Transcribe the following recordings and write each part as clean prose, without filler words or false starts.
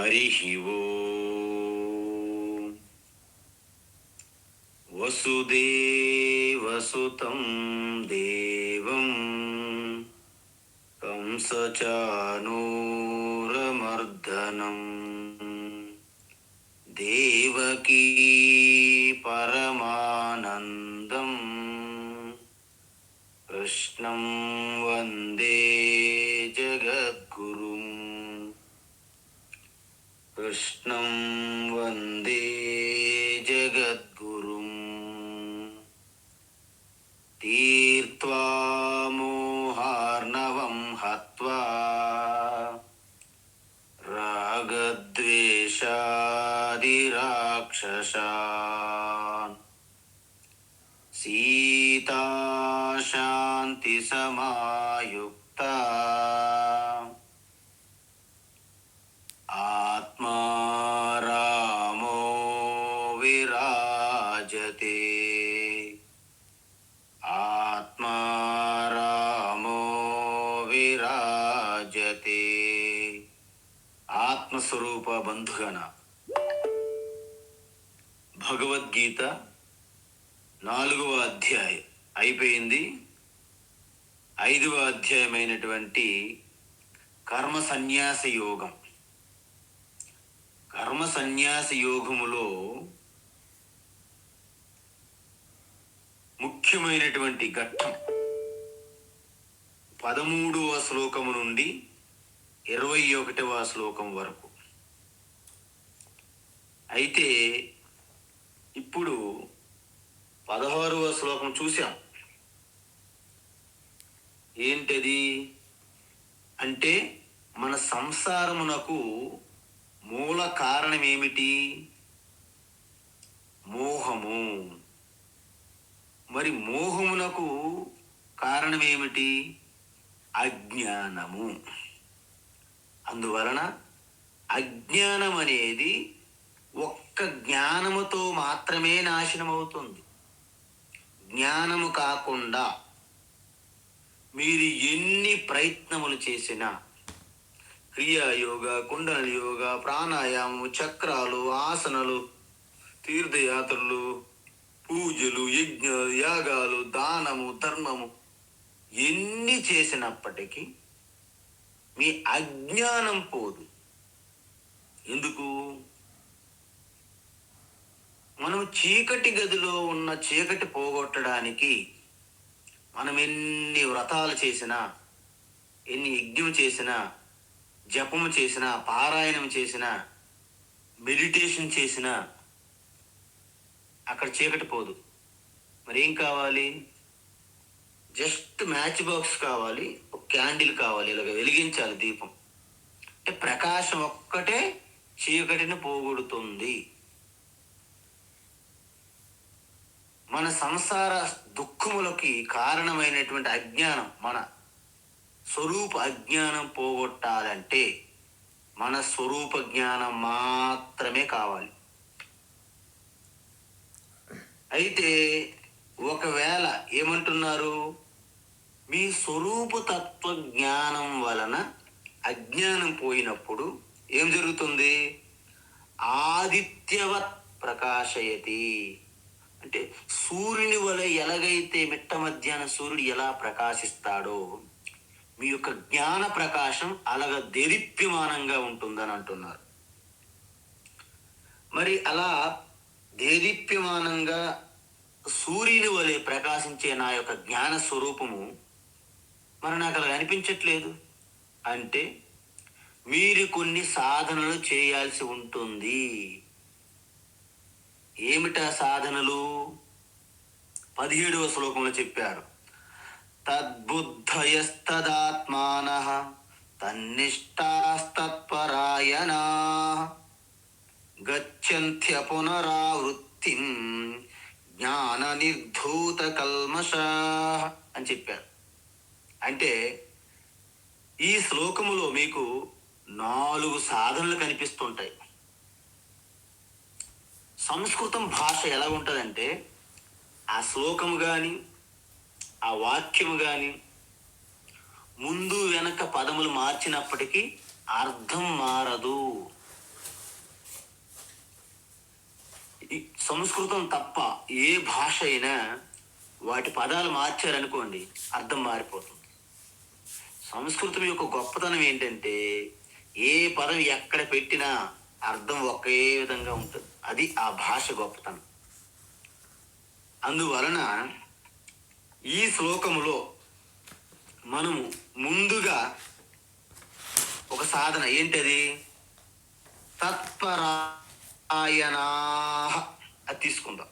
हरिः ओम्। वसुदेवसुतं देवं कंसचानूरमर्दनं देवकी परमानन्दं कृष्णं वन्दे जगद्गुरुम्। कृष्णं वन्दे जगद्गुरुम्। तीर्त्वा मोहार्णवं हत्वा रागद्वेषादिराक्षसान् सीता शान्तिसमायुक्ता आत्मा रामो विराजते। आत्मा रामो विराजते। ఆత్మస్వరూప బంధుగణ భగవద్గీత 4వ అధ్యాయం అయిపోయింది. 5వ అధ్యాయమైనటువంటి కర్మ సన్యాస యోగం. కర్మ సన్యాస యోగములో ముఖ్యమైనటువంటి ఘట్టం 13వ శ్లోకము నుండి 21వ శ్లోకం వరకు. అయితే ఇప్పుడు 16వ శ్లోకం చూసాం. ఏంటది అంటే మన సంసారమునకు మూల కారణం ఏమిటి? మోహము. మరి మోహమునకు కారణం ఏమిటి? అజ్ఞానము. అందువలన అజ్ఞానం అనేది ఒక్క జ్ఞానముతో మాత్రమే నాశనం అవుతుంది. జ్ఞానము కాకుండా మీరు ఎన్ని ప్రయత్నములు చేసినా, క్రియాయోగ, కుండలి యోగ, ప్రాణాయామము, చక్రాలు, ఆసనలు, తీర్థయాత్రలు, పూజలు, యజ్ఞాలు, యాగాలు, దానము, ధర్మము ఎన్ని చేసినప్పటికీ మీ అజ్ఞానం పోదు. ఎందుకు? మనం చీకటి గదిలో ఉన్న చీకటి పోగొట్టడానికి మనం ఎన్ని వ్రతాలు చేసినా, ఎన్ని యజ్ఞం చేసినా, జపము చేసినా, పారాయణం చేసినా, మెడిటేషన్ చేసినా అక్కడ చీకటి పోదు. మరి ఏం కావాలి? జస్ట్ మ్యాచ్ బాక్స్ కావాలి, ఒక క్యాండిల్ కావాలి, ఇలాగ వెలిగించాలి దీపం. అంటే ప్రకాశం ఒక్కటే చీకటిని పోగొడుతుంది. మన సంసార దుఃఖములకి కారణమైనటువంటి అజ్ఞానం, మన స్వరూప అజ్ఞానం పోగొట్టాలంటే మన స్వరూప జ్ఞానం మాత్రమే కావాలి. అయితే ఒకవేళ ఏమంటున్నారు? మీ స్వరూప తత్వ జ్ఞానం వలన అజ్ఞానం పోయినప్పుడు ఏం జరుగుతుంది? ఆదిత్యవత్ ప్రకాశయతి. అంటే సూర్యుని వలె ఎలాగైతే మిట్ట మధ్యాహ్నం సూర్యుడు ఎలా ప్రకాశిస్తాడో మీ యొక్క జ్ఞాన ప్రకాశం అలాగ దేదీప్యమానంగా ఉంటుందని అంటున్నారు. మరి అలా దేదీప్యమానంగా సూర్యుని వలె ప్రకాశించే నా యొక్క జ్ఞాన స్వరూపము మరి నాకు అలా అనిపించట్లేదు అంటే మీరు కొన్ని సాధనలు చేయాల్సి ఉంటుంది. ఏమిటా సాధనలు? 17వ శ్లోకంలో చెప్పారు. తద్బుద్ధయస్తదాత్మానః తన్నిష్టాస్తత్పరాయణాః గచ్చంత్య పునరావృత్తిం జ్ఞాన నిర్ధూత కల్మషాః అని చెప్పారు. అంటే ఈ శ్లోకములో మీకు 4 సాధనలు కనిపిస్తుంటాయి. సంస్కృతం భాష ఎలా ఉంటుందంటే ఆ శ్లోకము కానీ ఆ వాక్యము కానీ ముందు వెనక పదములు మార్చినప్పటికీ అర్థం మారదు. సంస్కృతం తప్ప ఏ భాష అయినా వాటి పదాలు మార్చారనుకోండి, అర్థం మారిపోతుంది. సంస్కృతం యొక్క గొప్పతనం ఏంటంటే ఏ పదం ఎక్కడ పెట్టినా అర్థం ఒకే విధంగా ఉంటుంది. అది ఆ భాష గొప్పతనం. అందువలన ఈ శ్లోకములో మనము ముందుగా ఒక సాధన ఏంటది? తత్పరాయణా అది తీసుకుందాం.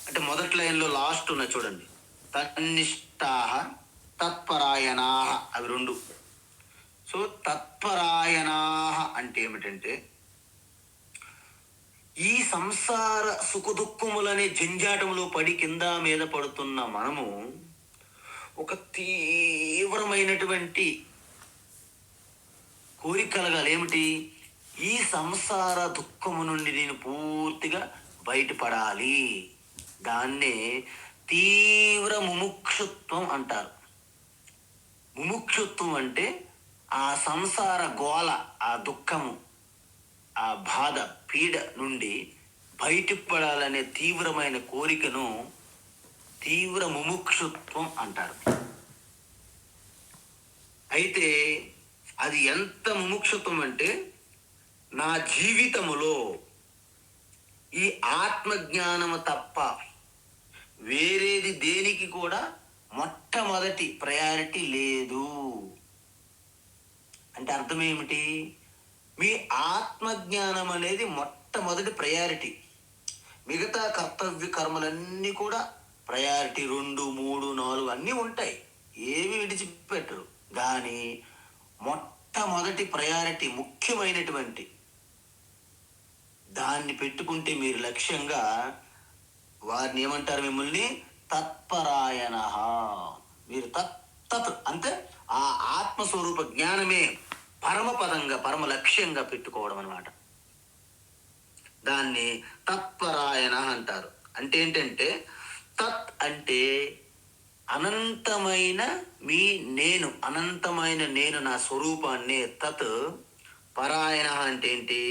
అంటే మొదటి లైన్లో లాస్ట్ ఉన్న చూడండి, తన్నిష్టాహ తత్పరాయణాహ, అవి రెండు. సో తత్పరాయణాహ అంటే ఏమిటంటే ఈ సంసార సుఖ దుఃఖములనే జంజాటంలో పడి కింద మీద పడుతున్న మనము ఒక తీవ్రమైనటువంటి కోరిక కలగాలి. ఏమిటి? ఈ సంసార దుఃఖము నుండి నేను పూర్తిగా బయటపడాలి. దాన్నే తీవ్ర ముముక్షుత్వం అంటారు. ముముక్షుత్వం అంటే ఆ సంసార గోల, ఆ దుఃఖము, ఆ బాధ, పీడ నుండి బయటపడాలనే తీవ్రమైన కోరికను తీవ్ర ముముక్షుత్వం అంటారు. అయితే అది ఎంత ముముక్షుత్వం అంటే, నా జీవితములో ఈ ఆత్మజ్ఞానము తప్ప వేరేది దేనికి కూడా మొట్టమొదటి ప్రయారిటీ లేదు. అంటే అర్థం ఏమిటి? మీ ఆత్మజ్ఞానం అనేది మొట్టమొదటి ప్రయారిటీ. మిగతా కర్తవ్య కర్మలన్నీ కూడా ప్రయారిటీ 2, 3, 4 అన్నీ ఉంటాయి, ఏమి విడిచిపెట్టరు. కానీ మొట్టమొదటి ప్రయారిటీ, ముఖ్యమైనటువంటి దాన్ని పెట్టుకుంటే మీరు లక్ష్యంగా, వారిని ఏమంటారు? మిమ్మల్ని తత్పరాయణ. మీరు తత్ అంటే ఆ ఆత్మస్వరూప జ్ఞానమే పరమపదంగా, పరమ లక్ష్యంగా పెట్టుకోవడం అన్నమాట. దాన్ని తత్పరాయణ అంటారు. అంటే ఏంటంటే తత్ అంటే అనంతమైన మీ నేను, అనంతమైన నేను, నా స్వరూపాన్ని. తత్ పరాయణ అంటే ఏంటి?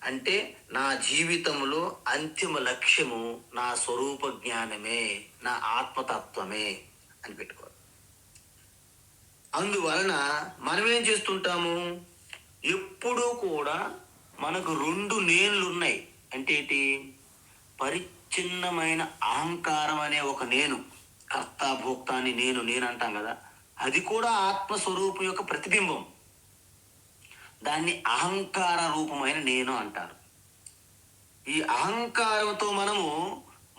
అంటే నా జీవితంలో అంతిమ లక్ష్యము నా స్వరూప జ్ఞానమే, నా ఆత్మతత్వమే అని పెట్టుకోవాలి. అందువలన మనం ఏం చేస్తుంటాము? ఎప్పుడూ కూడా మనకు 2 నేనులు ఉన్నాయి. అంటే ఏంటి? పరిచ్ఛిన్నమైన అహంకారం అనే ఒక నేను, కర్త భోక్త అని నేను అంటాం కదా, అది కూడా ఆత్మస్వరూపం యొక్క ప్రతిబింబం. దాన్ని అహంకార రూపమైన నేను అంటారు. ఈ అహంకారంతో మనము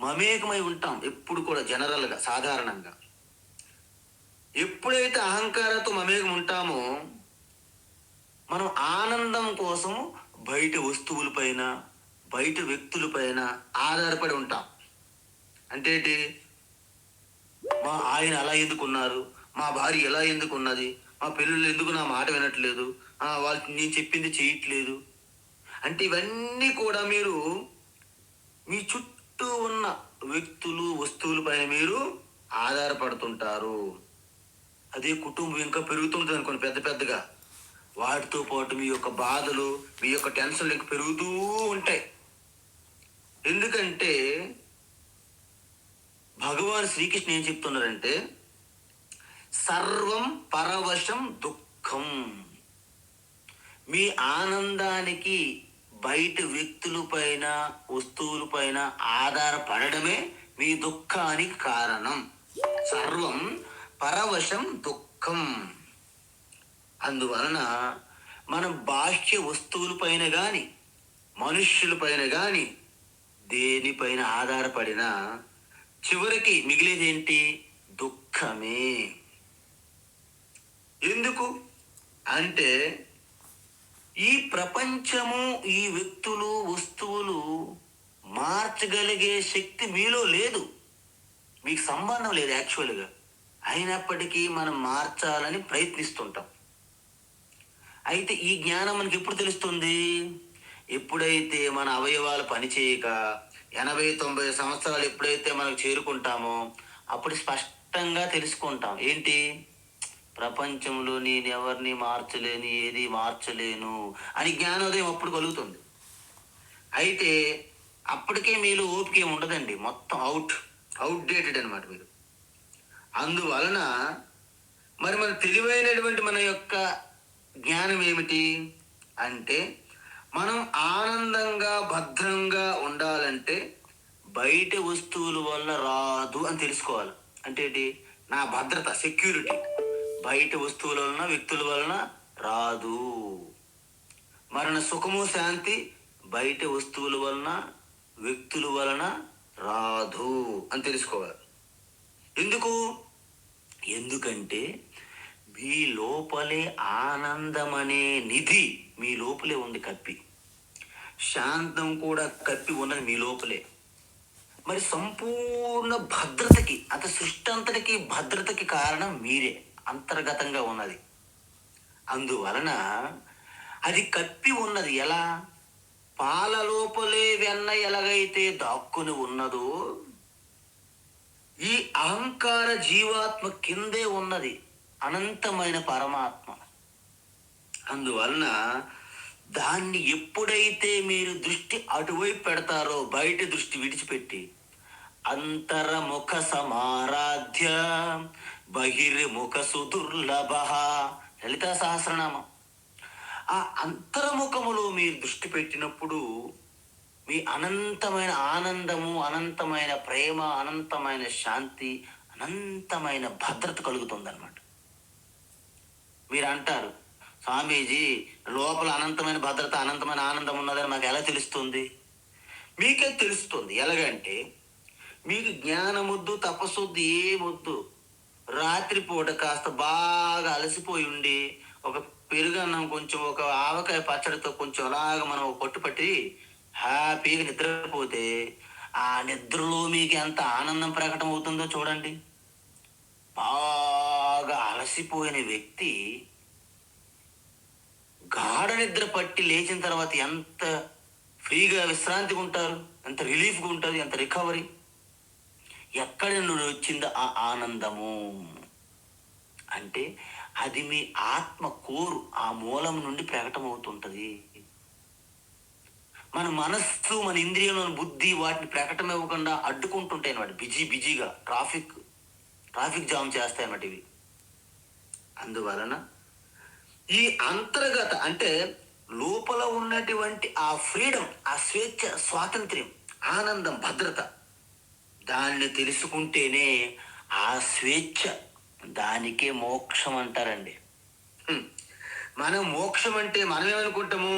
మమేకమై ఉంటాం ఎప్పుడు కూడా, జనరల్గా, సాధారణంగా. ఎప్పుడైతే అహంకారంతో మమేకం ఉంటామో మనం ఆనందం కోసం బయట వస్తువులపైన, బయట వ్యక్తులపైన ఆధారపడి ఉంటాం. అంటే ఏంటి? మా ఆయన అలా ఎందుకున్నారు, మా భార్య ఎలా ఎందుకున్నది, మా పిల్లలు ఎందుకు నా మాట వినట్లేదు, వాళ్ళు నేను చెప్పింది చేయట్లేదు. అంటే ఇవన్నీ కూడా మీరు మీ చుట్టూ ఉన్న వ్యక్తులు, వస్తువులపైన మీరు ఆధారపడుతుంటారు. అదే కుటుంబం ఇంకా పెరుగుతుంటుంది అనుకోండి, పెద్ద పెద్దగా, వాటితో పాటు మీ యొక్క బాధలు, మీ యొక్క టెన్షన్లు ఇంకా పెరుగుతూ ఉంటాయి. ఎందుకంటే భగవాన్ శ్రీకృష్ణ ఏం చెప్తున్నారంటే, సర్వం పరవశం దుఃఖం. మీ ఆనందానికి బయట వ్యక్తులపైన, వస్తువులపైన ఆధారపడడమే మీ దుఃఖానికి కారణం. సర్వం పరవశం దుఃఖం. అందువలన మనం బాహ్య వస్తువులపైన కానీ, మనుష్యులపైన కానీ, దేనిపైన ఆధారపడినా చివరికి మిగిలేదేంటి? దుఃఖమే. ఎందుకు అంటే ఈ ప్రపంచము, ఈ వ్యక్తులు, వస్తువులు మార్చగలిగే శక్తి మీలో లేదు, మీకు సంబంధం లేదు యాక్చువల్గా. అయినప్పటికీ మనం మార్చాలని ప్రయత్నిస్తుంటాం. అయితే ఈ జ్ఞానం మనకి ఎప్పుడు తెలుస్తుంది? ఎప్పుడైతే మన అవయవాలు పనిచేయక 80-90 సంవత్సరాలు ఎప్పుడైతే మనకు చేరుకుంటామో అప్పుడు స్పష్టంగా తెలుసుకుంటాం. ఏంటి? ప్రపంచంలో నేను ఎవరిని మార్చలేను, ఏది మార్చలేను అని జ్ఞానోదయం అప్పుడు కలుగుతుంది. అయితే అప్పటికే మీలో ఓపిక ఏమి ఉండదండి, మొత్తం అవుట్డేటెడ్ అనమాట మీరు. అందువలన మరి మన తెలివైనటువంటి మన యొక్క జ్ఞానం ఏమిటి అంటే, మనం ఆనందంగా భద్రంగా ఉండాలంటే బయట వస్తువుల వల్ల రాదు అని తెలుసుకోవాలి. అంటే ఏంటి? నా భద్రత, సెక్యూరిటీ బయట వస్తువుల వలన, వ్యక్తుల వలన రాదు. మరణ సుఖము శాంతి బయట వస్తువుల వలన, వ్యక్తుల వలన రాదు అని తెలుసుకోవాలి. ఎందుకంటే మీ లోపలే ఆనందం అనే నిధి మీ లోపలే ఉంది కప్పి. శాంతం కూడా కప్పి ఉన్నది మీ లోపలే. మరి సంపూర్ణ భద్రతకి, సృష్టి అంతటికి భద్రతకి కారణం మీరే, అంతర్గతంగా ఉన్నది. అందువలన అది కప్పి ఉన్నది. ఎలా? పాల లోపలే వెన్న ఎలాగైతే దాక్కుని ఉన్నదో, ఈ అహంకార జీవాత్మ కిందే ఉన్నది అనంతమైన పరమాత్మ. అందువలన దాన్ని ఎప్పుడైతే మీరు దృష్టి అటువైపు పెడతారో, బయట దృష్టి విడిచిపెట్టి, అంతర్ముఖ సమారాధ్య బహిర్ముఖ సుదుర్లభ, లలితా సహస్రనామం. ఆ అంతర్ముఖములో మీరు దృష్టి పెట్టినప్పుడు మీ అనంతమైన ఆనందము, అనంతమైన ప్రేమ, అనంతమైన శాంతి, అనంతమైన భద్రత కలుగుతుందన్నమాట. మీరు అంటారు, స్వామీజీ లోపల అనంతమైన భద్రత, అనంతమైన ఆనందం ఉన్నదని మాకు ఎలా తెలుస్తుంది? మీకే తెలుస్తుంది. ఎలాగంటే, మీకు జ్ఞానమొద్దు, తపస్సొద్దు, ఏమొద్దు. రాత్రిపూట కాస్త బాగా అలసిపోయి ఉండి ఒక పెరుగన్నం, కొంచెం ఒక ఆవకాయ పచ్చడితో కొంచెం అలాగ మనం ఒక పట్టుపట్టి హ్యాపీగా నిద్రపోతే, ఆ నిద్రలో మీకు ఎంత ఆనందం ప్రకటన అవుతుందో చూడండి. బాగా అలసిపోయిన వ్యక్తి గాఢ నిద్ర పట్టి లేచిన తర్వాత ఎంత ఫ్రీగా విశ్రాంతిగా ఉంటారు, ఎంత రిలీఫ్గా ఉంటుంది, ఎంత రికవరీ. ఎక్కడి నుండి వచ్చిందో ఆ ఆనందము అంటే అది మీ ఆత్మ కోరు, ఆ మూలం నుండి ప్రకటమవుతుంటది. మన మనస్సు, మన ఇంద్రియాలను, బుద్ధి వాటిని ప్రకటన ఇవ్వకుండా అడ్డుకుంటుంటాయి అన్నమాట. బిజీగా ట్రాఫిక్ జామ్ చేస్తాయి అన్నమాట ఇవి. అందువలన ఈ అంతర్గత అంటే లోపల ఉన్నటువంటి ఆ ఫ్రీడమ్, ఆ స్వేచ్ఛ, స్వాతంత్ర్యం, ఆనందం, భద్రత, దాన్ని తెలుసుకుంటేనే ఆ స్వేచ్ఛ, దానికే మోక్షం అంటారండి. మనం మోక్షం అంటే మనం ఏమనుకుంటాము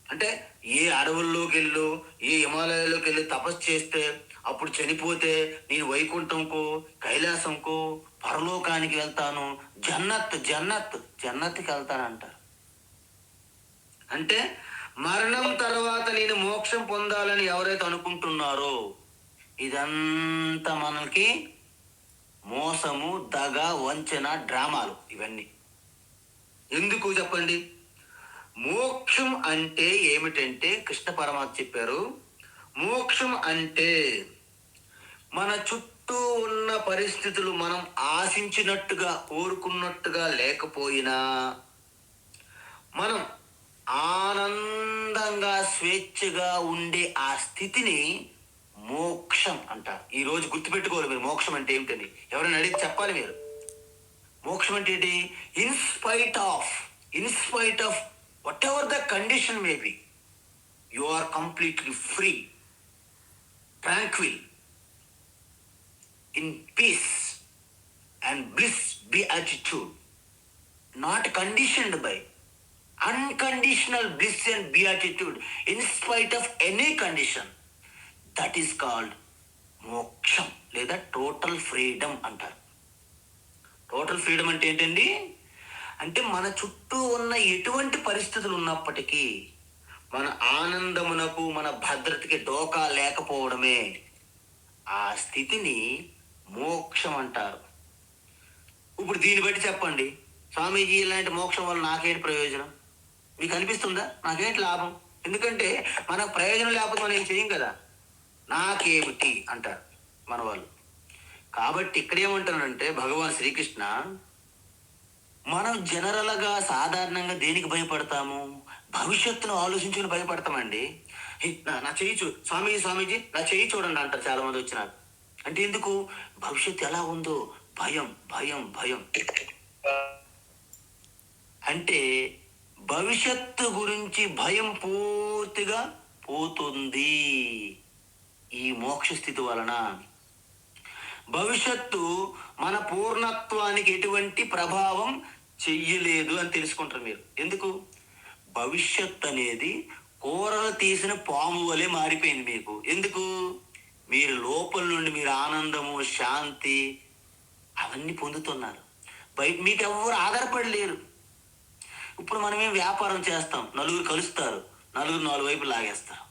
అంటే, ఏ అడవుల్లోకి వెళ్ళు, ఏ హిమాలయాల్లోకి వెళ్ళి తపస్సు చేస్తే అప్పుడు చనిపోతే నేను వైకుంఠంకో, కైలాసంకో, పరలోకానికి వెళ్తాను, జన్నత్కి వెళ్తానంటారు. అంటే మరణం తర్వాత నేను మోక్షం పొందాలని ఎవరైతే అనుకుంటున్నారో, ఇదంతా మనకి మోసము, దగ, వంచన, డ్రామాలు ఇవన్నీ. ఎందుకు చెప్పండి? మోక్షం అంటే ఏమిటంటే, కృష్ణ పరమాత్మ చెప్పారు, మోక్షం అంటే మన చుట్టూ ఉన్న పరిస్థితులు మనం ఆశించినట్టుగా, కోరుకున్నట్టుగా లేకపోయినా మనం ఆనందంగా, స్వేచ్ఛగా ఉండే ఆ స్థితిని మోక్షం అంటారు. ఈరోజు గుర్తుపెట్టుకోవాలి మీరు, మోక్షం అంటే ఏమిటని. ఎవరైనా అడిగి చెప్పాలి మీరు. మోక్షం అంటే ఏంటి? In spite of whatever the condition may be, you are completely free, tranquil, in peace and bliss, beatitude, not conditioned by, unconditional bliss and beatitude, in spite of any condition. That is called మోక్షం లేదా total freedom అంటారు. Total freedom అంటే ఏంటండి? అంటే మన చుట్టూ ఉన్న ఎటువంటి పరిస్థితులు ఉన్నప్పటికీ మన ఆనందమునకు, మన భద్రతకి డోకా లేకపోవడమే ఆ స్థితిని మోక్షం అంటారు. ఇప్పుడు దీన్ని బట్టి చెప్పండి, స్వామీజీ ఇలాంటి మోక్షం వల్ల నాకేంటి ప్రయోజనం? మీకు అనిపిస్తుందా నాకేంటి లాభం? ఎందుకంటే మనకు ప్రయోజనం లేకపోతే మనం ఏం చేయం కదా. నాకేమిటి అంటారు మన వాళ్ళు. కాబట్టి ఇక్కడ ఏమంటానంటే భగవాన్ శ్రీకృష్ణ, మనం జనరల్గా సాధారణంగా దేనికి భయపడతాము? భవిష్యత్తును ఆలోచించుకుని భయపడతామండి. నా చెయ్యి స్వామీజీ నా చెయ్యి చూడండి అంటారు చాలా మంది వచ్చినారు. అంటే ఎందుకు? భవిష్యత్తు ఎలా ఉందో భయం భయం భయం. అంటే భవిష్యత్తు గురించి భయం పూర్తిగా పోతుంది ఈ మోక్ష స్థితి వలన. భవిష్యత్తు మన పూర్ణత్వానికి ఎటువంటి ప్రభావం చెయ్యలేదు అని తెలుసుకుంటారు మీరు. ఎందుకు? భవిష్యత్ అనేది కూరలు తీసిన పాము వలె మారిపోయింది మీకు. ఎందుకు? మీరు లోపల నుండి మీరు ఆనందము శాంతి అవన్నీ పొందుతున్నారు. బయట మీకు ఎవరు ఆధారపడలేరు. ఇప్పుడు మనమేం వ్యాపారం చేస్తాం, నలుగురు కలుస్తారు, నలుగురు నాలుగు వైపు లాగేస్తారు.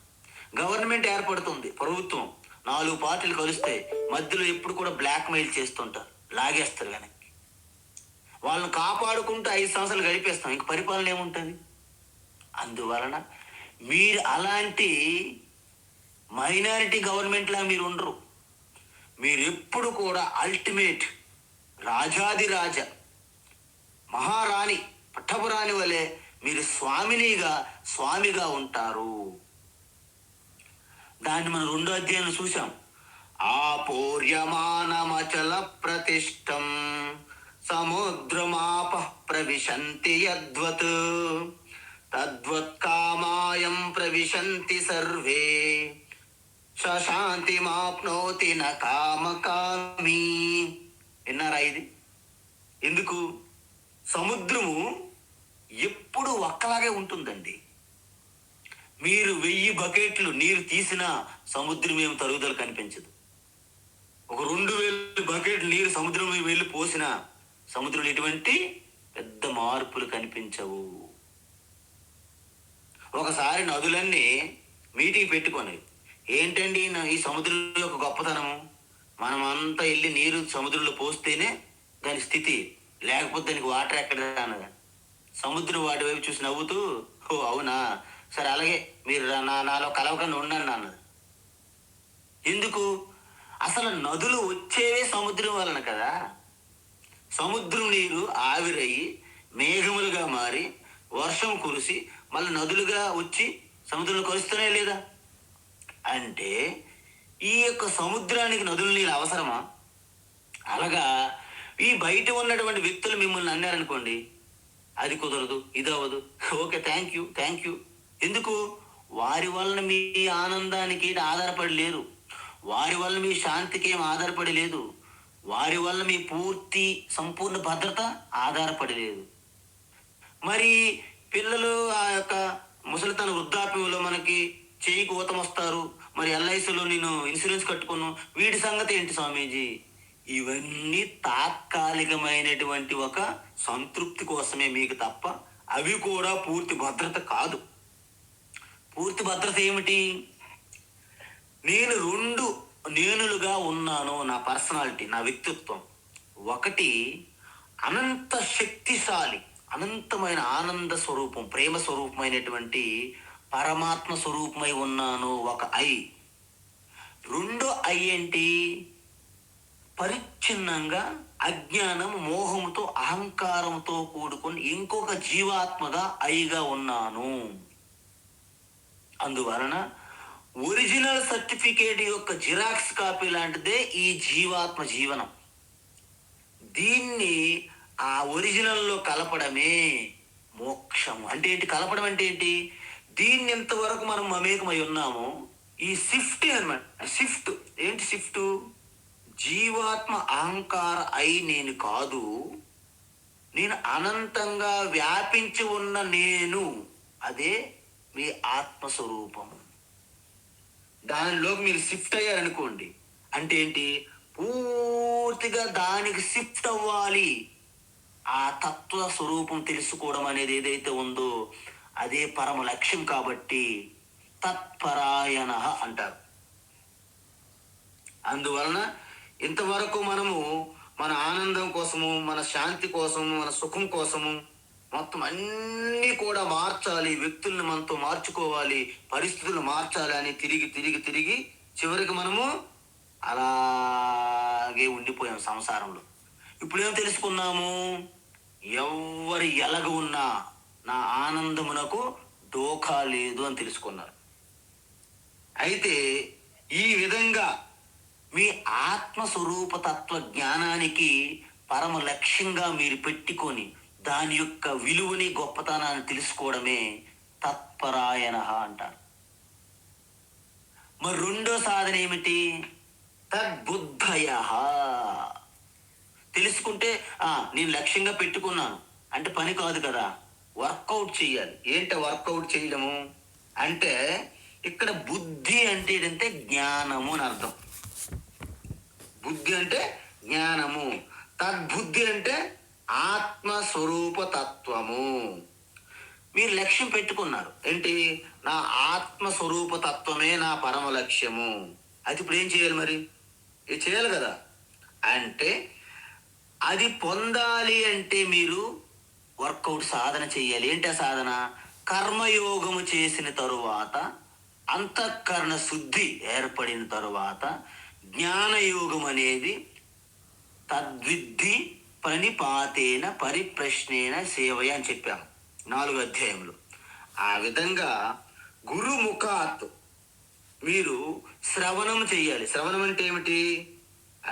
గవర్నమెంట్ ఏర్పడుతుంది, ప్రభుత్వం 4 పార్టీలు కలిస్తే మధ్యలో ఎప్పుడు కూడా బ్లాక్ మెయిల్ చేస్తుంటారు, లాగేస్తారు వెనక్కి. వాళ్ళని కాపాడుకుంటూ 5 సంవత్సరాలు గడిపేస్తాం, ఇంక పరిపాలన ఏముంటుంది? అందువలన మీరు అలాంటి మైనారిటీ గవర్నమెంట్లా మీరు ఉండరు. మీరు ఎప్పుడు కూడా అల్టిమేట్ రాజాదిరాజ మహారాణి పట్టపురాణి వలె మీరు స్వామిగా ఉంటారు. దాన్ని మనం 2వ అధ్యాయంలో చూసాం. ఆపూర్యమానమచల ప్రతిష్టం సముద్రమాప ప్రవిశంతి యద్వత్ తద్వత్ కామాయం ప్రవిశంతి సర్వే శాంతిమాప్నోతి న కామకామి. విన్నారా ఇది? ఎందుకు? సముద్రము ఎప్పుడు ఒక్కలాగే ఉంటుందండి. మీరు 1000 బకెట్లు నీరు తీసినా సముద్రం ఏమి తరుగుదల కనిపించదు. ఒక 2000 బకెట్లు నీరు సముద్రం వెళ్ళి పోసినా సముద్రంలో ఎటువంటి పెద్ద మార్పులు కనిపించవు. ఒకసారి నదులన్నీ మీటింగ్ పెట్టుకొని, ఏంటండి ఈ సముద్రం యొక్క గొప్పతనము, మనమంతా వెళ్ళి నీరు సముద్రంలో పోస్తేనే దాని స్థితి, లేకపోతే దానికి వాటర్ ఎక్కడ అన్నది. సముద్రం వాటి వైపు చూసి నవ్వుతూ, ఓ అవునా, సరే అలాగే మీరు నాలో కలవకుండా ఉండండి అన్నది. ఎందుకు? అసలు నదులు వచ్చేవే సముద్రం వలన కదా. సముద్రం నీరు ఆవిరయ్యి మేఘములుగా మారి వర్షం కురిసి మళ్ళీ నదులుగా వచ్చి సముద్రంలో కలుస్తూనే లేదా? అంటే ఈ యొక్క సముద్రానికి నదుల నీళ్ళు అవసరమా? అలాగా ఈ బయట ఉన్నటువంటి వ్యక్తులు మిమ్మల్ని అన్నారనుకోండి, అది కుదరదు, ఇది అవ్వదు, ఓకే థ్యాంక్ యూ. ఎందుకు? వారి వలన మీ ఆనందానికి ఆధారపడి లేరు, వారి వల్ల మీ శాంతికి ఏం ఆధారపడి లేదు, వారి వల్ల మీ సంపూర్ణ భద్రత ఆధారపడి లేదు. మరి పిల్లలు ఆ యొక్క ముసలితన వృద్ధాప్యంలో మనకి చేయికి ఊతం వస్తారు, మరి ఎల్ఐసిలో నేను ఇన్సూరెన్స్ కట్టుకున్నాను, వీడి సంగతి ఏంటి స్వామీజీ? ఇవన్నీ తాత్కాలికమైనటువంటి ఒక సంతృప్తి కోసమే మీకు తప్ప అవి కూడా పూర్తి భద్రత కాదు. పూర్తి భద్రత ఏమిటి? నేను 2 నేనులుగా ఉన్నాను. నా పర్సనాలిటీ, నా వ్యక్తిత్వం. ఒకటి అనంత శక్తిశాలి, అనంతమైన ఆనంద స్వరూపం, ప్రేమ స్వరూపమైనటువంటి పరమాత్మ స్వరూపమై ఉన్నాను, ఒక ఐ. 2 ఐ ఏంటి? పరిచ్ఛిన్నంగా అజ్ఞానం మోహంతో అహంకారంతో కూడుకొని ఇంకొక జీవాత్మగా ఐగా ఉన్నాను. అందువలన ఒరిజినల్ సర్టిఫికేట్ యొక్క జిరాక్స్ కాపీ లాంటిదే ఈ జీవాత్మ జీవనం. దీన్ని ఆ ఒరిజినల్లో కలపడమే మోక్షము. అంటే ఏంటి? కలపడం అంటే ఏంటి? దీన్ని ఎంతవరకు మనం మమేకమై ఉన్నామో ఈ షిఫ్ట్ అనమాట. షిఫ్ట్ ఏంటి? షిఫ్ట్ జీవాత్మ అహంకార అయి నేను కాదు, నేను అనంతంగా వ్యాపించి ఉన్న నేను, అదే మీ ఆత్మస్వరూపం. దానిలోకి మీరు షిఫ్ట్ అయ్యారనుకోండి, అంటే ఏంటి? పూర్తిగా దానికి షిఫ్ట్ అవ్వాలి. ఆ తత్వ స్వరూపం తెలుసుకోవడం అనేది ఏదైతే ఉందో అదే పరమ లక్ష్యం. కాబట్టి తత్పరాయణ అంటారు. అందువలన ఇంతవరకు మనము మన ఆనందం కోసము, మన శాంతి కోసము, మన సుఖం కోసము మొత్తం అన్నీ కూడా మార్చాలి, వ్యక్తుల్ని మనతో మార్చుకోవాలి, పరిస్థితులను మార్చాలి అని తిరిగి చివరికి మనము అలాగే ఉండిపోయాం సంసారంలో. ఇప్పుడు ఏం తెలుసుకున్నాము? ఎవరు ఎలాగ ఉన్నా నా ఆనందమునకు డోకా లేదు అని తెలుసుకున్నారు. అయితే ఈ విధంగా మీ ఆత్మస్వరూప తత్వ జ్ఞానానికి పరమ లక్ష్యంగా మీరు పెట్టుకొని దాని యొక్క విలువని గొప్పతనాన్ని తెలుసుకోవడమే తత్పరాయణ అంటారు. మరి రెండో సాధన ఏమిటి? తద్బుద్ధయ. తెలుసుకుంటే నేను లక్ష్యంగా పెట్టుకున్నాను అంటే పని కాదు కదా, వర్కౌట్ చేయాలి. ఏంటి వర్కౌట్ చేయడము అంటే, ఇక్కడ బుద్ధి అంటే ఏంటంటే జ్ఞానము అని అర్థం. బుద్ధి అంటే జ్ఞానము, తద్బుద్ధి అంటే ఆత్మస్వరూప తత్వము. మీరు లక్ష్యం పెట్టుకున్నారు ఏంటి? నా ఆత్మస్వరూప తత్వమే నా పరమ లక్ష్యము. అది ఇప్పుడు ఏం చేయాలి? మరి ఇది చేయాలి కదా. అంటే అది పొందాలి అంటే మీరు వర్కౌట్ సాధన చేయాలి. ఏంటి ఆ సాధన? కర్మయోగము చేసిన తరువాత, అంతఃకరణ శుద్ధి ఏర్పడిన తరువాత జ్ఞానయోగం అనేది తద్విద్ధి ప్రణిపాతేన పరిప్రశ్నేన సేవయ అని చెప్పాము 4 అధ్యాయంలో. ఆ విధంగా గురుముఖాత్ మీరు శ్రవణం చేయాలి. శ్రవణం అంటే ఏమిటి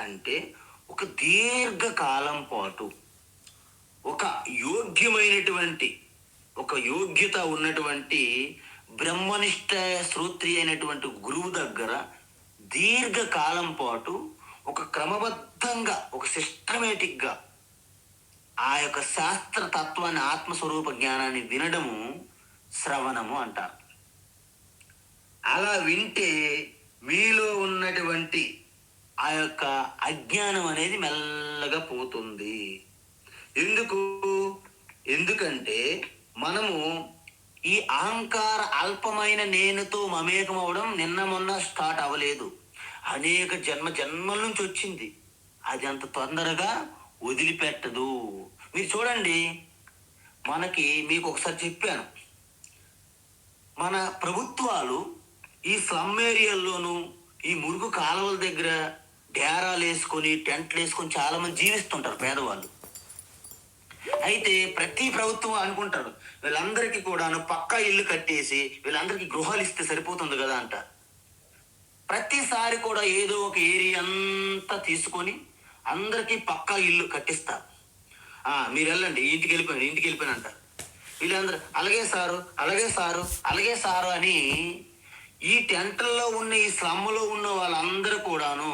అంటే, ఒక దీర్ఘకాలం పాటు ఒక యోగ్యమైనటువంటి, ఒక యోగ్యత ఉన్నటువంటి బ్రహ్మనిష్ట శ్రోత్రి అయినటువంటి గురువు దగ్గర దీర్ఘకాలం పాటు ఒక క్రమబద్ధంగా, ఒక సిస్టమేటిక్గా ఆ యొక్క శాస్త్ర తత్వాన్ని, ఆత్మస్వరూప జ్ఞానాన్ని వినడము శ్రవణము అంటారు. అలా వింటే మీలో ఉన్నటువంటి ఆ యొక్క అజ్ఞానం అనేది మెల్లగా పోతుంది. ఎందుకంటే మనము ఈ అహంకార అల్పమైన నేనుతో మమేకం అవడం నిన్న మొన్న స్టార్ట్ అవ్వలేదు, అనేక జన్మల నుంచి వచ్చింది. అది అంత తొందరగా వదిలిపెట్టదు. మీరు చూడండి, మీకు ఒకసారి చెప్పాను, మన ప్రభుత్వాలు ఈ స్లమ్ ఏరియాల్లోనూ, ఈ మురుగు కాలువల దగ్గర డేరాలు వేసుకొని, టెంట్లు వేసుకొని చాలా మంది జీవిస్తుంటారు పేదవాళ్ళు. అయితే ప్రతి ప్రభుత్వం అనుకుంటారు వీళ్ళందరికీ కూడాను పక్కా ఇల్లు కట్టేసి వీళ్ళందరికీ గృహాలు ఇస్తే సరిపోతుంది కదా అంట. ప్రతిసారి కూడా ఏదో ఒక ఏరియా అంతా తీసుకొని అందరికీ పక్కా ఇల్లు కట్టిస్తారు. మీరు వెళ్ళండి, ఇంటికి వెళ్ళిపోయాను అంటారు. వీళ్ళందరూ అలాగే సారు అని ఈ టెంట్లలో ఉన్న, ఈ స్లమ్లో ఉన్న వాళ్ళందరూ కూడాను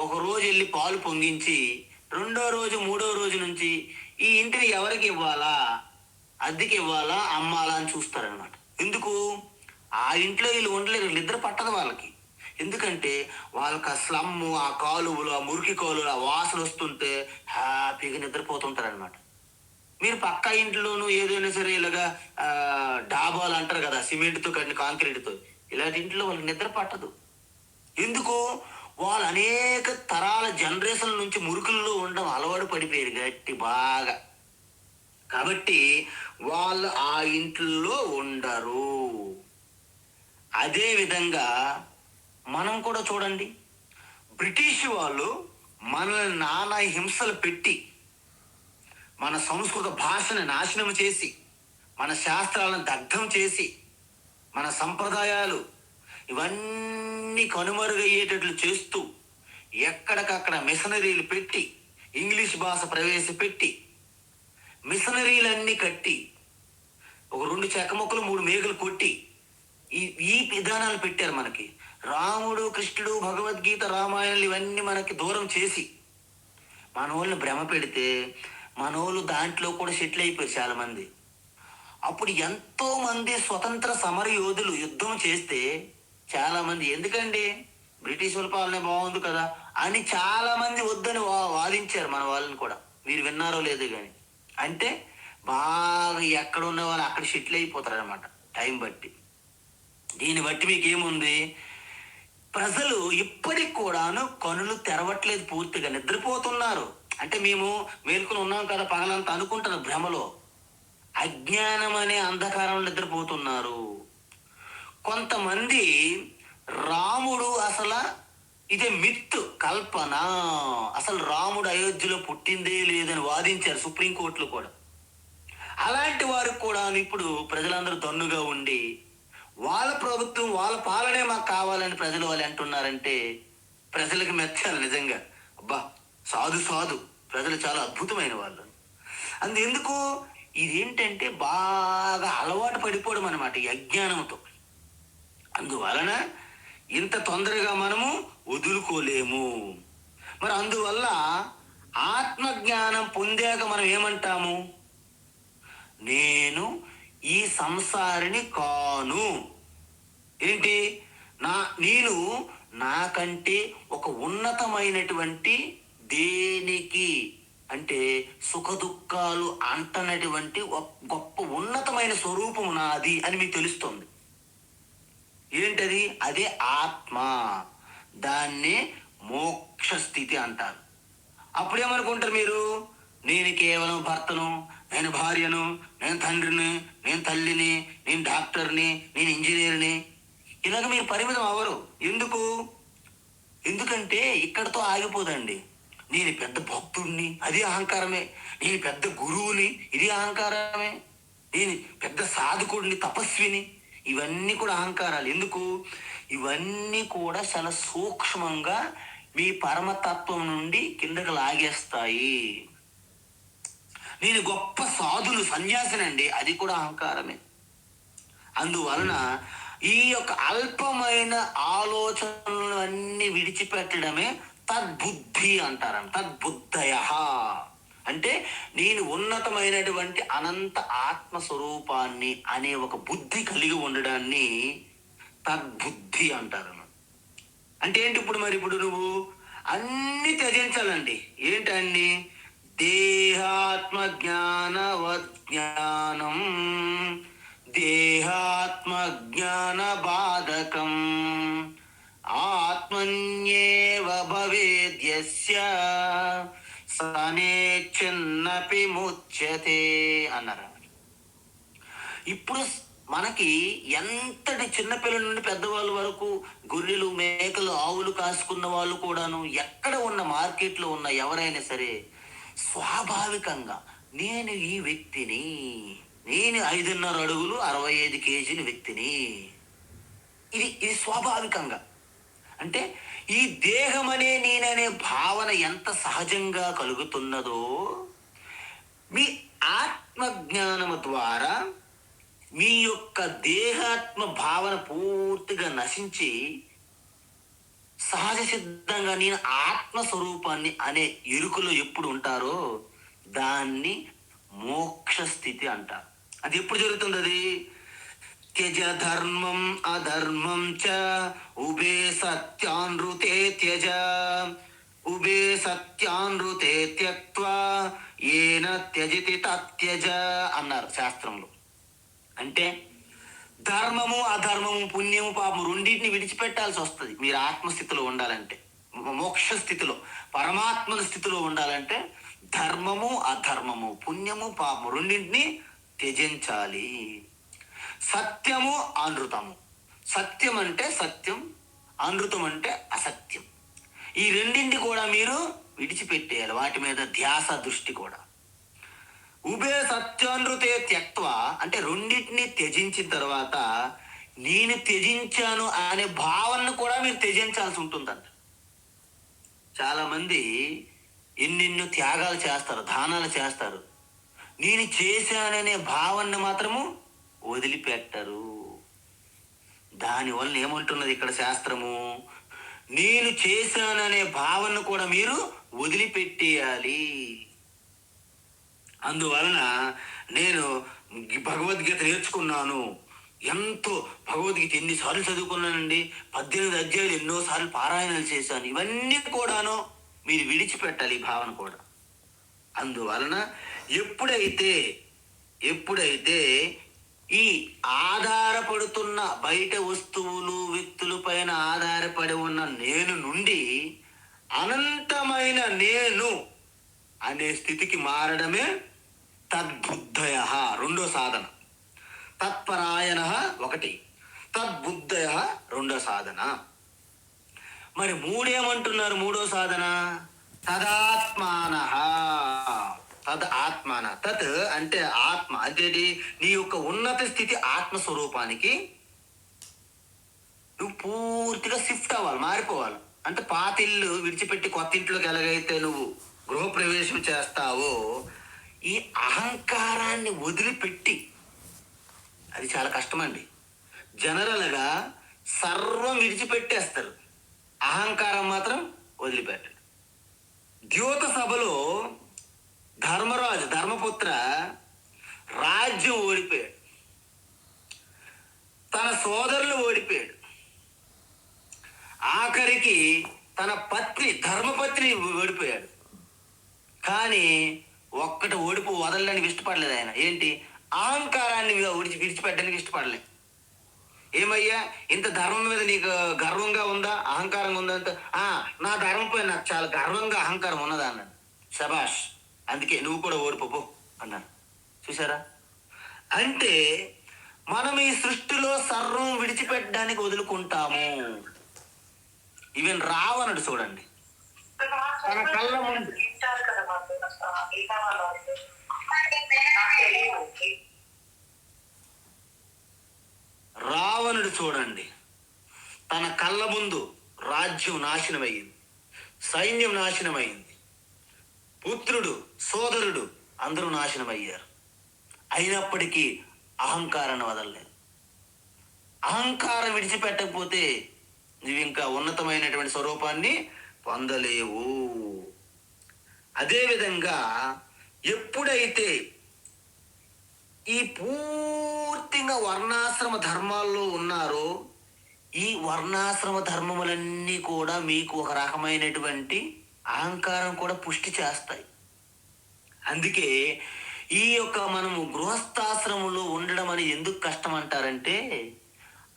ఒక రోజు వెళ్ళి పాలు పొంగించి, రెండో రోజు మూడో రోజు నుంచి ఈ ఇంటిని ఎవరికి ఇవ్వాలా, అద్దెకి ఇవ్వాలా, అమ్మాలా అని చూస్తారనమాట. ఎందుకు? ఆ ఇంట్లో వీళ్ళు ఉండలేరు, నిద్ర పట్టదు వాళ్ళకి. ఎందుకంటే వాళ్ళకి ఆ స్లమ్ము, ఆ కాలువలు, ఆ మురికి కాలువలు, ఆ వాసన వస్తుంటే హ్యాపీగా నిద్రపోతుంటారనమాట. మీరు పక్కా ఇంట్లోనూ ఏదైనా సరే ఇలాగా డాబాలు అంటారు కదా, సిమెంట్తో కట్టిన కాంక్రీట్తో, ఇలాంటి ఇంట్లో వాళ్ళకి నిద్ర పట్టదు. ఎందుకు? వాళ్ళు అనేక తరాల జనరేషన్ నుంచి మురుకుల్లో ఉండడం అలవాటు పడిపోయారు గట్టి బాగా. కాబట్టి వాళ్ళు ఆ ఇంట్లో ఉండరు. అదే విధంగా మనం కూడా చూడండి, బ్రిటిష్ వాళ్ళు మనల్ని నానా హింసలు పెట్టి, మన సంస్కృత భాషను నాశనం చేసి, మన శాస్త్రాలను దగ్ధం చేసి, మన సంప్రదాయాలు ఇవన్నీ కనుమరుగయ్యేటట్లు చేస్తూ, ఎక్కడికక్కడ మిషనరీలు పెట్టి, ఇంగ్లీష్ భాష ప్రవేశపెట్టి, మిషనరీలన్నీ కట్టి, ఒక 2 చెక్క ముక్కలు 3 మేకలు కొట్టి ఈ విధానాలు పెట్టారు మనకి. రాముడు, కృష్ణుడు, భగవద్గీత, రామాయణాలు ఇవన్నీ మనకి దూరం చేసి మన వాళ్ళని భ్రమ పెడితే మనోళ్ళు దాంట్లో కూడా సెటిల్ అయిపోయారు చాలా మంది. అప్పుడు ఎంతో మంది స్వతంత్ర సమర యోధులు యుద్ధం చేస్తే చాలా మంది, ఎందుకండి బ్రిటిష్ వాళ్ళ పాలనే బాగుంది కదా అని చాలా మంది వద్దని వాదించారు మన వాళ్ళని కూడా. మీరు విన్నారో లేదో కానీ. అంటే బాగా ఎక్కడ ఉన్న వాళ్ళు అక్కడ సెటిల్ అయిపోతారు అనమాట టైం బట్టి. దీన్ని బట్టి మీకు ఏముంది? ప్రజలు ఇప్పటికి కూడాను కనులు తెరవట్లేదు, పూర్తిగా నిద్రపోతున్నారు. అంటే మేము మేల్కొని ఉన్నాం కదా పగలంతా అనుకుంటారు, భ్రమలో, అజ్ఞానం అనే అంధకారంలో నిద్రపోతున్నారు. కొంతమంది రాముడు అసలు ఇదే మిత్, కల్పన, అసలు రాముడు అయోధ్యలో పుట్టిందే లేదని వాదించారు సుప్రీంకోర్టులో కూడా. అలాంటి వారికి కూడా ఇప్పుడు ప్రజలందరూ దన్నుగా ఉండి వాళ్ళ ప్రభుత్వం వాళ్ళ పాలనే మాకు కావాలని ప్రజలు వాళ్ళు అంటున్నారంటే ప్రజలకు మెచ్చాలి నిజంగా. అబ్బా, సాధు సాధు ప్రజలు చాలా అద్భుతమైన వాళ్ళు. అందుకు ఇదేంటంటే బాగా అలవాటు పడిపోవడం అనమాట ఈ అజ్ఞానంతో. అందువలన ఇంత తొందరగా మనము వదులుకోలేము. మరి అందువల్ల ఆత్మజ్ఞానం పొందాక మనం ఏమంటాము? నేను ఈ సంసారిని కాను. ఏంటి? నేను నాకంటే ఒక ఉన్నతమైనటువంటి దేనికి అంటే సుఖ దుఃఖాలు అంటనటువంటి గొప్ప ఉన్నతమైన స్వరూపము నాది అని మీకు తెలుస్తుంది. ఏంటది? అదే ఆత్మ. దాన్నే మోక్ష స్థితి అంటారు. అప్పుడేమనుకుంటారు మీరు? నేను కేవలం భర్తను, నేను భార్యను, నేను తండ్రిని, నేను తల్లిని, నేను డాక్టర్ని, నేను ఇంజనీర్ని. ఇలాగ మీరు పరిమితం అవ్వరు. ఎందుకంటే ఇక్కడతో ఆగిపోదండి. నేను పెద్ద భక్తుడిని, అది అహంకారమే. నేను పెద్ద గురువుని, ఇది అహంకారమే. నేను పెద్ద సాధకుడిని, తపస్విని, ఇవన్నీ కూడా అహంకారాలు. ఇవన్నీ కూడా చాలా సూక్ష్మంగా మీ పరమతత్వం నుండి కిందకి లాగేస్తాయి. నేను గొప్ప సాధులు, సన్యాసినండి, అది కూడా అహంకారమే. అందువలన ఈ యొక్క అల్పమైన ఆలోచనలు అన్ని విడిచిపెట్టడమే తద్బుద్ధి అంటారు. తద్బుద్ధయ అంటే నేను ఉన్నతమైనటువంటి అనంత ఆత్మస్వరూపాన్ని అనే ఒక బుద్ధి కలిగి ఉండడాన్ని తద్బుద్ధి అంటారు. అంటే ఏంటి? ఇప్పుడు నువ్వు అన్ని త్యజించాలండి. ఏంటన్ని? దేహాత్మ జ్ఞానవజ్ఞానం, దేహాత్మ జ్ఞాన బాధకం, ఆత్మన్యేవ భవేద్యస్య సనేచ్ఛన్నపి ముచ్యతే అన్నారు. ఇప్పుడు మనకి ఎంతటి చిన్నపిల్లల నుండి పెద్దవాళ్ళ వరకు, గొర్రెలు, మేకలు, ఆవులు కాసుకున్న వాళ్ళు కూడాను, ఎక్కడ ఉన్న మార్కెట్లో ఉన్న ఎవరైనా సరే స్వాభావికంగా నేను ఈ వ్యక్తిని, నేను 5.5 అడుగులు 65 కేజీల వ్యక్తిని, ఇది స్వాభావికంగా. అంటే ఈ దేహం అనే నేననే భావన ఎంత సహజంగా కలుగుతున్నదో, మీ ఆత్మజ్ఞానము ద్వారా మీ యొక్క దేహాత్మ భావన పూర్తిగా నశించి సహజ సిద్ధంగా నేను ఆత్మస్వరూపాన్ని అనే ఎరుకలో ఎప్పుడు ఉంటారో దాన్ని మోక్ష స్థితి అంటారు. అది ఎప్పుడు జరుగుతుంది? అది త్యజ ధర్మం అధర్మం చ ఉభే సత్యానృతే త్యజ, ఉభే సత్యానృతే త్యక్త్వా ఏన త్యజతి తత్యజ అన్నారు శాస్త్రంలో. అంటే ధర్మము అధర్మము, పుణ్యము పాపము రెండింటిని విడిచిపెట్టాల్సి వస్తుంది మీరు ఆత్మస్థితిలో ఉండాలంటే. మోక్ష స్థితిలో, పరమాత్మ స్థితిలో ఉండాలంటే ధర్మము అధర్మము, పుణ్యము పాపము రెండింటిని త్యజించాలి. సత్యము అనృతము. సత్యం అంటే సత్యం, అనృతం అంటే అసత్యం. ఈ రెండింటిని కూడా మీరు విడిచిపెట్టేయాలి. వాటి మీద ధ్యాస, దృష్టి కూడా. ఉభయ సత్యానృతే త్యక్త్వ అంటే రెండింటిని త్యజించిన తర్వాత నేను త్యజించాను అనే భావనను కూడా మీరు త్యజించాల్సి ఉంటుందంట. చాలా మంది ఎన్నెన్నో త్యాగాలు చేస్తారు, దానాలు చేస్తారు, నేను చేశాననే భావనను మాత్రము వదిలిపెట్టరు. దానివల్ల ఏమంటున్నది ఇక్కడ శాస్త్రము? నేను చేశాననే భావనను కూడా మీరు వదిలిపెట్టేయాలి. అందువలన నేను భగవద్గీత నేర్చుకున్నాను, ఎంతో భగవద్గీత ఎన్నిసార్లు చదువుకున్నానండి, 18 అధ్యాయులు ఎన్నోసార్లు పారాయణలు చేశాను, ఇవన్నీ కూడాను మీరు విడిచిపెట్టాలి ఈ భావన కూడా. అందువలన ఎప్పుడైతే ఈ ఆధారపడుతున్న బయట వస్తువులు, వ్యక్తుల పైన ఆధారపడి ఉన్న నేను నుండి అనంతమైన నేను అనే స్థితికి మారడమే తద్బుద్ధయ, రెండో సాధన. తత్పరాయణ ఒకటి, తద్బుద్ధయ రెండో సాధన. మరి మూడేమంటున్నారు? మూడో సాధన తదాత్మాన. తద్ తత్ అంటే ఆత్మ, అంటే నీ యొక్క ఉన్నత స్థితి ఆత్మస్వరూపానికి నువ్వు పూర్తిగా షిఫ్ట్ అవ్వాలి, మారిపోవాలి. అంటే పాత ఇల్లు విడిచిపెట్టి కొత్త ఇంట్లోకి ఎలాగైతే నువ్వు గృహప్రవేశం చేస్తావో, ఈ అహంకారాన్ని వదిలిపెట్టి, అది చాలా కష్టమండి. జనరల్గా సర్వం విడిచిపెట్టేస్తారు, అహంకారం మాత్రం వదిలిపెట్టడు. ద్యోత సభలో ధర్మరాజు ధర్మపుత్ర రాజ్యం ఓడిపోయాడు, తన సోదరులు ఓడిపోయాడు, ఆఖరికి తన పత్ని ధర్మపత్ని ఓడిపోయాడు. కానీ ఒక్కటి ఓడిపో వదలడానికి ఇష్టపడలేదు ఆయన. ఏంటి? అహంకారాన్ని విడిచిపెట్టడానికి ఇష్టపడలేదు. ఏమయ్యా, ఇంత ధర్మం మీద నీకు గర్వంగా ఉందా, అహంకారంగా ఉందా? అంత నా ధర్మంపై నాకు చాలా గర్వంగా అహంకారం ఉన్నదా అన్నాడు. శబాష్, అందుకే నువ్వు కూడా ఓడిపో అన్నాను. చూసారా? అంటే మనం ఈ సృష్టిలో సర్వం విడిచిపెట్టడానికి వదులుకుంటాము. ఈవెన్ రావణుడు చూడండి, తన కళ్ళ ముందు రావణుడు చూడండి, తన కళ్ళ ముందు రాజ్యం నాశనమైంది, సైన్యం నాశనమైంది, పుత్రుడు సోదరుడు అందరూ నాశనమయ్యారు. అయినప్పటికీ అహంకారాన్ని వదలలేదు. అహంకారం విడిచిపెట్టకపోతే నువ్వు ఇంకా ఉన్నతమైనటువంటి స్వరూపాన్ని పొందలేవు. అదేవిధంగా ఎప్పుడైతే ఈ పూర్తిగా వర్ణాశ్రమ ధర్మాల్లో ఉన్నారో, ఈ వర్ణాశ్రమ ధర్మములన్నీ కూడా మీకు ఒక రకమైనటువంటి అహంకారం కూడా పుష్టి చేస్తాయి. అందుకే ఈ యొక్క మనము గృహస్థాశ్రమంలో ఉండడం అని ఎందుకు కష్టం అంటారంటే,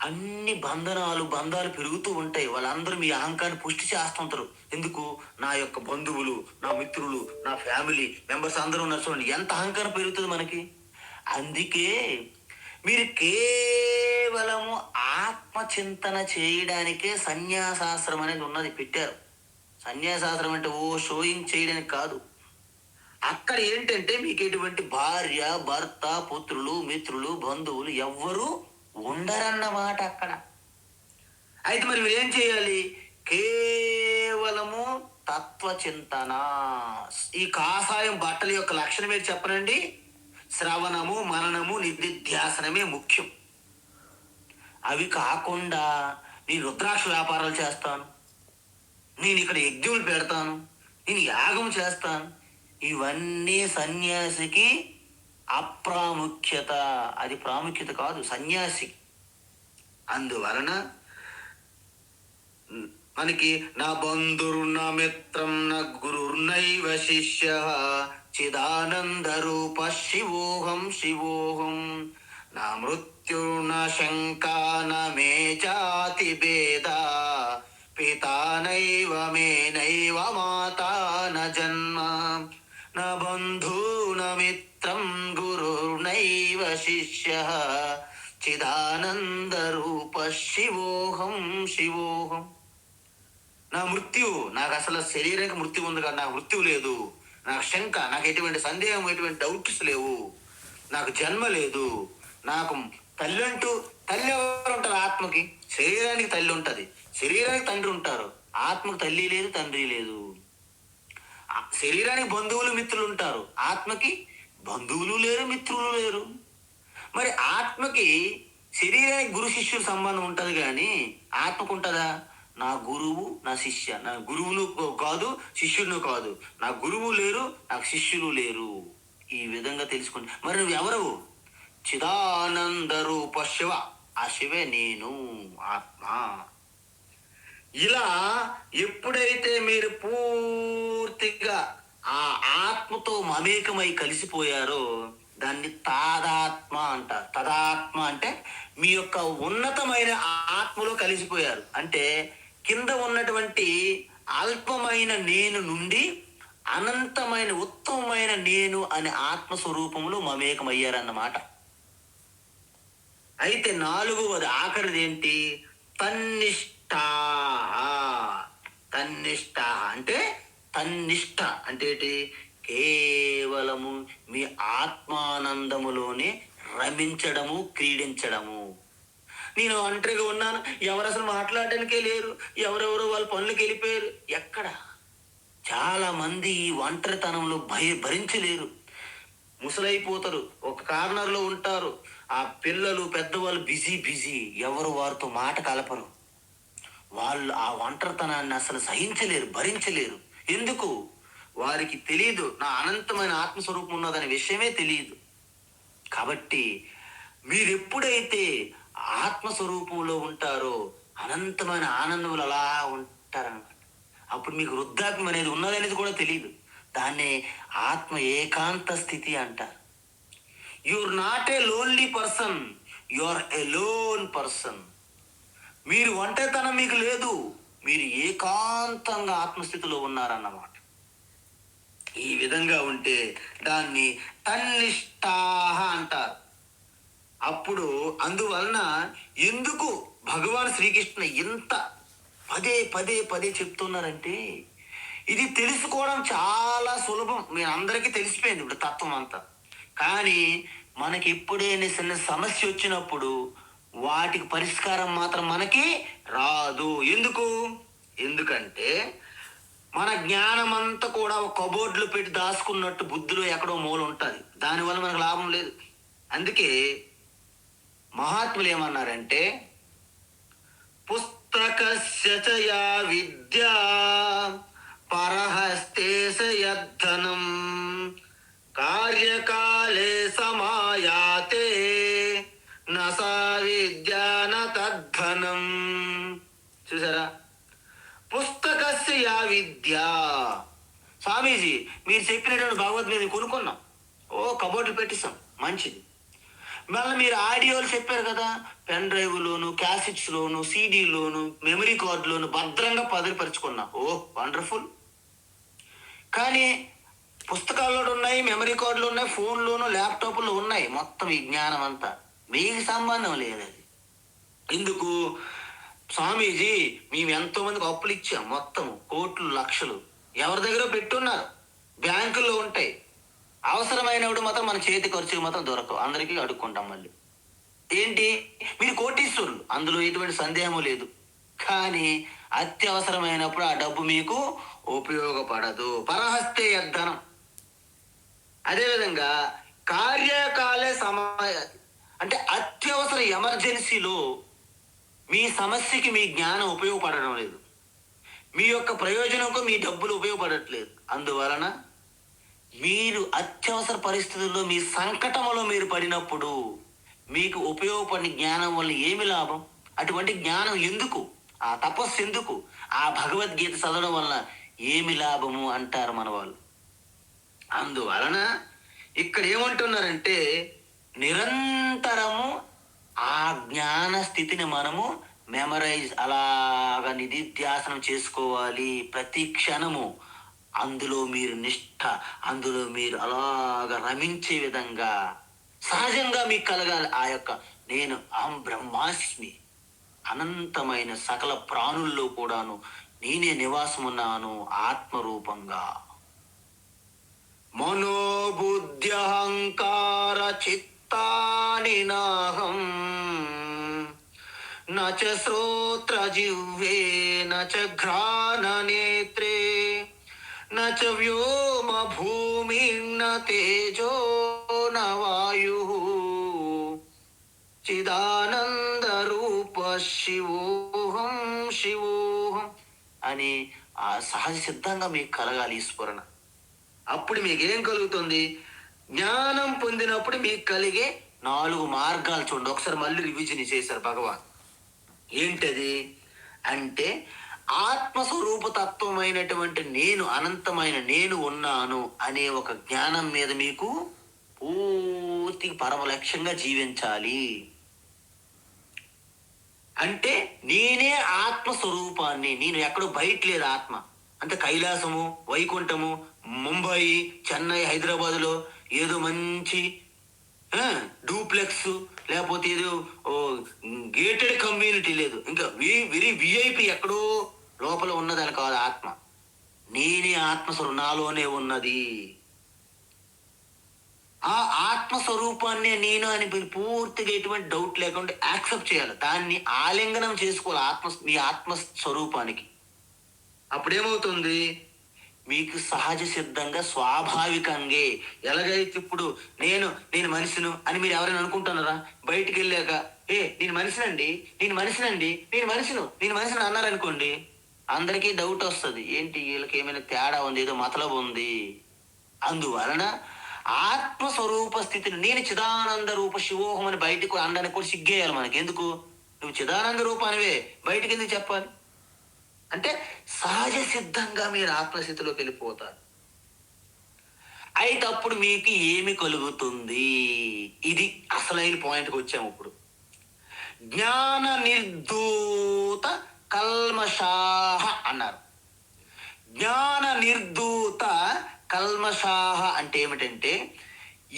అన్ని బంధాలు పెరుగుతూ ఉంటాయి. వాళ్ళందరూ మీ అహంకారాన్ని పుష్టి చేస్తుంటారు. ఎందుకు? నా యొక్క బంధువులు, నా మిత్రులు, నా ఫ్యామిలీ మెంబర్స్ అందరూ ఉన్నారు చూడండి, ఎంత అహంకారం పెరుగుతుంది మనకి. అందుకే మీరు కేవలము ఆత్మచింతన చేయడానికే సన్యాసాశ్రమం అనేది ఉన్నది, పెట్టారు. సన్యాసాశ్రమం అంటే షోయింగ్ చేయడానికి కాదు. అక్కడ ఏంటంటే మీకు ఎటువంటి భార్య, భర్త, పుత్రులు, మిత్రులు, బంధువులు ఎవ్వరూ ఉండరన్నమాట అక్కడ. అయితే మరి మీరు ఏం చేయాలి? కేవలము తత్వచింతన. ఈ కాషాయం బట్టల యొక్క లక్షణం ఏంటి చెప్పనండి? శ్రవణము, మననము, నిధిధ్యాసనమే ముఖ్యం. అవి కాకుండా నేను రుద్రాక్ష వ్యాపారాలు చేస్తాను, నేను ఇక్కడ యజ్ఞములు పెడతాను, నేను యాగం చేస్తాను, ఇవన్నీ సన్యాసికి అప్రాముఖ్యత. అది ప్రాముఖ్యత కాదు సన్యాసి. అందువలన మనకి నా బంధుర్న మిత్రం న గురుర్నైవ శిష్య చిదానంద రూప శివోహం శివోహం నా మృత్యుర్న శంకా న మే జాతి భేద పితా నైవ మే నైవ మాతా న జన్మ న బంధూ న మిత్రం గురుర్నైవ శిష్య చిదానంద రూప శివోహం శివోహం. నా మృత్యువు, నాకు అసలు శరీరానికి మృత్యు ఉంది కదా, నాకు మృత్యువు లేదు. నాకు శంక, నాకు ఎటువంటి సందేహం, ఎటువంటి డౌట్స్ లేవు. నాకు జన్మ లేదు. నాకు తల్లి ఎవరు ఉంటారు? ఆత్మకి. శరీరానికి తల్లి ఉంటుంది, శరీరానికి తండ్రి ఉంటారు. ఆత్మకు తల్లి లేదు, తండ్రి లేదు. శరీరానికి బంధువులు, మిత్రులు ఉంటారు. ఆత్మకి బంధువులు లేరు, మిత్రులు లేరు. మరి ఆత్మకి శరీరానికి గురు శిష్యుల సంబంధం ఉంటుంది, కానీ ఆత్మకు ఉంటుందా? నా గురువు నా శిష్య, నా గురువును కాదు శిష్యులను కాదు, నా గురువు లేరు, నాకు శిష్యులు లేరు. ఈ విధంగా తెలుసుకోండి. మరి నువ్వు ఎవరు? చిదానంద రూప శివ, ఆ శివే నేను, ఆత్మ. ఇలా ఎప్పుడైతే మీరు పూర్తిగా ఆ ఆత్మతో మమేకమై కలిసిపోయారో దాన్ని తాదాత్మ అంటారు. తదాత్మ అంటే మీ యొక్క ఉన్నతమైన ఆత్మలో కలిసిపోయారు. అంటే కింద ఉన్నటువంటి అల్పమైన నేను నుండి అనంతమైన ఉత్తమమైన నేను అనే ఆత్మస్వరూపంలో మమేకమయ్యారన్నమాట. అయితే నాలుగవది, ఆఖరిది ఏంటి? తన్నిష్ట. తన్నిష్ట అంటే తన్నిష్ట అంటే ఏంటి? కేవలము మీ ఆత్మానందములోనే రమించడము, క్రీడించడము. నేను ఒంటరిగా ఉన్నాను, ఎవరు అసలు మాట్లాడడానికే లేరు, ఎవరెవరో వాళ్ళ పనులకు వెళ్ళిపోయారు. ఎక్కడ? చాలా మంది ఈ ఒంటరితనంలో భరించలేరు, ముసలైపోతారు, ఒక కార్నర్లో ఉంటారు. ఆ పిల్లలు పెద్దవాళ్ళు బిజీ బిజీ, ఎవరు వారితో మాట కలపరు. వాళ్ళు ఆ ఒంటరితనాన్ని అసలు సహించలేరు, భరించలేరు. ఎందుకు? వారికి తెలియదు నా అనంతమైన ఆత్మస్వరూపం ఉన్నదనే విషయమే తెలియదు. కాబట్టి మీరు ఎప్పుడైతే ఆత్మస్వరూపంలో ఉంటారో అనంతమైన ఆనందములు అలా ఉంటారన్నమాట. అప్పుడు మీకు వృద్ధాప్యం అనేది ఉన్నదనేది కూడా తెలియదు. దాన్నే ఆత్మ ఏకాంత స్థితి అంటారు. You're not a lonely person, you're a lone person. మీరు ఒంటరితనం మీకు లేదు, మీరు ఏకాంతంగా ఆత్మస్థితిలో ఉన్నారన్నమాట. ఈ విధంగా ఉంటే దాన్ని తన్నిష్టాహ అంటారు. అప్పుడు అందువలన ఎందుకు భగవాన్ శ్రీకృష్ణ ఇంత పదే పదే పదే చెప్తున్నారంటే, ఇది తెలుసుకోవడం చాలా సులభం, మీ అందరికీ తెలిసిపోయింది ఇప్పుడు తత్వం అంతా. కానీ మనకి ఎప్పుడైనా చిన్న సమస్య వచ్చినప్పుడు వాటికి పరిష్కారం మాత్రం మనకి రాదు. ఎందుకంటే మన జ్ఞానం అంతా కూడా ఒక కబోర్డ్లో పెట్టి దాచుకున్నట్టు బుద్ధిలో ఎక్కడో మూల ఉంటుంది. దానివల్ల మనకు లాభం లేదు. అందుకే మహాత్ములు ఏమన్నారంటే, పుస్తకస్య చ యా విద్యా పరహస్తేశ యద్ధనం కార్యకాలే సమాయాతే నసా విద్యా న తద్ధనం. చూసారా? పుస్తకస్య యా విద్య. స్వామీజీ మీరు చెప్పినటువంటి భగవద్గీత కొనుక్కున్నాం, కబోర్డులు పెట్టిస్తాం, మంచిది. మళ్ళీ మీరు ఆడియోలు చెప్పారు కదా, పెన్ డ్రైవ్లోను, క్యాసెట్స్లోను, సీడీలోను, మెమరీ కార్డులోను భద్రంగా భద్రపరుచుకున్నాం. వండర్ఫుల్. కానీ పుస్తకాల్లో ఉన్నాయి, మెమరీ కార్డులు ఉన్నాయి, ఫోన్లోను, ల్యాప్టాప్లో ఉన్నాయి. మొత్తం ఈ జ్ఞానం అంతా మీకు సంబంధం లేదు. అది ఎందుకు? స్వామీజీ మేము ఎంతో మందికి అప్పులు ఇచ్చాం, మొత్తం కోట్లు లక్షలు ఎవరి దగ్గర పెట్టున్నారు, బ్యాంకుల్లో ఉంటాయి. అవసరమైనప్పుడు మాత్రం మన చేతి ఖర్చులు మాత్రం దొరకవు, అందరికీ అడుక్కుంటాం. మళ్ళీ ఏంటి, మీరు కోటీశ్వరులు, అందులో ఎటువంటి సందేహము లేదు. కానీ అత్యవసరమైనప్పుడు ఆ డబ్బు మీకు ఉపయోగపడదు. పరహస్తే యద్ధనం. అదేవిధంగా కార్యకాలే సమయ అంటే అత్యవసర ఎమర్జెన్సీలో మీ సమస్యకి మీ జ్ఞానం ఉపయోగపడడం లేదు, మీ యొక్క ప్రయోజనంకు మీ డబ్బులు ఉపయోగపడట్లేదు. అందువలన మీరు అత్యవసర పరిస్థితుల్లో మీ సంకటంలో మీరు పడినప్పుడు మీకు ఉపయోగపడిన జ్ఞానం వల్ల ఏమి లాభం? అటువంటి జ్ఞానం ఎందుకు? ఆ తపస్సు ఎందుకు? ఆ భగవద్గీత చదవడం వల్ల ఏమి లాభము అంటారు మన వాళ్ళు. అందువలన ఇక్కడ ఏమంటున్నారంటే, నిరంతరము ఆ జ్ఞాన స్థితిని మనము మెమరైజ్ అలాగా నిధిధ్యాసనం చేసుకోవాలి. ప్రతి క్షణము అందులో మీరు నిష్ఠ, అందులో మీరు అలాగా రమించే విధంగా సహజంగా మీకు కలగాలి. ఆ యొక్క నేను అహం బ్రహ్మాస్మి, అనంతమైన సకల ప్రాణుల్లో కూడాను నేనే నివాసమున్నాను ఆత్మరూపంగా. మనోబుద్ధ్యహంకార చిత్తాని నాహం నచ శ్రోత్ర జిహ్వే నచ ఘ్రాణ నేత్రే నచ వ్యోమ భూమి న తేజో న వాయు చిదానంద రూప శివోహం శివోహం అని ఆ సహజ సిద్ధంగా మీకు కలగాలి ఈ స్ఫురణ. అప్పుడు మీకేం కలుగుతుంది? జ్ఞానం పొందినప్పుడు మీకు కలిగే 4 మార్గాలు చూడండి. ఒకసారి మళ్ళీ రివిజన్ చేశారు భగవాన్. ఏంటది అంటే, ఆత్మస్వరూప తత్వమైనటువంటి నేను, అనంతమైన నేను ఉన్నాను అనే ఒక జ్ఞానం మీద మీకు పూర్తి పరమ లక్ష్యంగా జీవించాలి. అంటే నేనే ఆత్మస్వరూపాన్ని, నేను ఎక్కడో బయట లేదు ఆత్మ. అంటే కైలాసము, వైకుంఠము, ముంబై, చెన్నై, హైదరాబాదులో ఏదో మంచి డూప్లెక్స్, లేకపోతే ఏదో గేటెడ్ కమ్యూనిటీ లేదు, ఇంకా వెరీ విఐపి ఎక్కడో లోపల ఉన్నదని కాదు ఆత్మ. నేనే ఆత్మస్వరూపం, నాలోనే ఉన్నది. ఆ ఆత్మస్వరూపాన్ని నేను అని మీరు పూర్తిగా ఎటువంటి డౌట్ లేకుండా యాక్సెప్ట్ చేయాలి. దాన్ని ఆలింగనం చేసుకోవాలి మీ ఆత్మ స్వరూపానికి. అప్పుడేమవుతుంది, మీకు సహజ సిద్ధంగా స్వాభావికంగా ఎలాగైతే ఇప్పుడు నేను మనిషిను అని మీరు ఎవరైనా అనుకుంటున్నారా? బయటికి వెళ్ళాక నేను మనిషినండి, నేను మనిషిని అన్నారనుకోండి, అందరికీ డౌట్ వస్తుంది, ఏంటి వీళ్ళకి ఏమైనా తేడా ఉంది, ఏదో మతలబు ఉంది. అందువలన ఆత్మస్వరూప స్థితిని నేను చిదానంద రూప శివోహం అని బయటకు అనడానికి కూడా సిగ్గేయాలి మనకి. ఎందుకు? నువ్వు చిదానంద రూపానివే, బయటికి ఎందుకు చెప్పాలి? అంటే సహజ సిద్ధంగా మీరు ఆత్మస్థితిలోకి వెళ్ళిపోతారు. అయితే అప్పుడు మీకు ఏమి కలుగుతుంది? ఇది అసలైన పాయింట్కి వచ్చాము ఇప్పుడు. జ్ఞాన నిర్ధూత కల్మషాహ అన్నారు. జ్ఞాన నిర్ధూత కల్మషాహ అంటే ఏమిటంటే,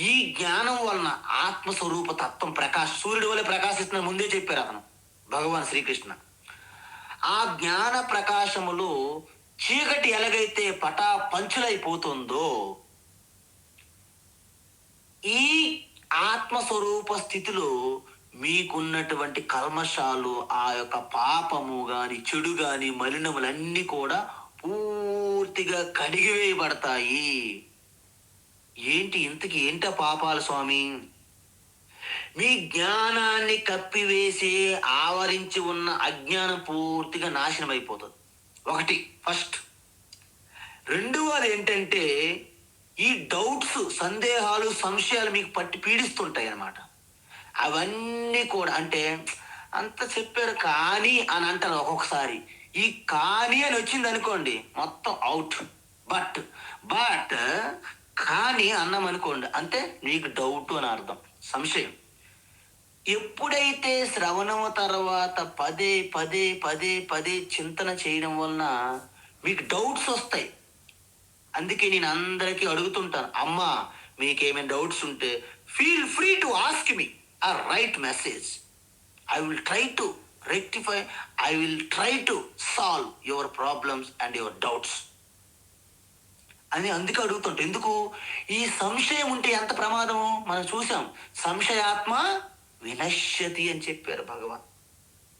ఈ జ్ఞానం వలన ఆత్మస్వరూప తత్వం సూర్యుడి వల్ల ప్రకాశిస్తున్న ముందే చెప్పారు అతను, భగవాన్ శ్రీకృష్ణ. ఆ జ్ఞాన ప్రకాశములో చీకటి ఎలాగైతే పంచులైపోతుందో, ఈ ఆత్మస్వరూప స్థితిలో మీకున్నటువంటి కల్మషాలు, ఆ యొక్క పాపము గాని చెడు గాని మలినములన్నీ కూడా పూర్తిగా కడిగివేయబడతాయి. ఇంతకీ ఏంట పాపాలు స్వామి? మీ జ్ఞానాన్ని కప్పివేసి ఆవరించి ఉన్న అజ్ఞానం పూర్తిగా నాశనం అయిపోతుంది. ఒకటి ఫస్ట్. రెండవది ఏంటంటే, ఈ డౌట్స్, సందేహాలు, సంశయాలు మీకు పట్టి పీడిస్తుంటాయి అన్నమాట. అవన్నీ కూడా అంటే అంత చెప్పారు కానీ అని అంటారు ఒక్కొక్కసారి. ఈ కానీ అని వచ్చింది అనుకోండి, మొత్తం అవుట్. బట్ కానీ అన్నాం అనుకోండి, అంటే మీకు డౌట్ అని అర్థం, సంశయం. ఎప్పుడైతే శ్రవణం తర్వాత పదే పదే పదే పదే చింతన చేయడం వలన మీకు డౌట్స్ వస్తాయి. అందుకే నేను అందరికీ అడుగుతుంటాను, అమ్మా మీకేమైనా డౌట్స్ ఉంటే feel free to ask me uh write message. I will try to rectify, I will try to solve your problems and your doubts అని అందుకే అడుగుతుంటే. ఎందుకు? ఈ సంశయం ఉంటే ఎంత ప్రమాదం మనం చూసాం. సంశయాత్మ వినశ్యతి అని చెప్పారు భగవాన్.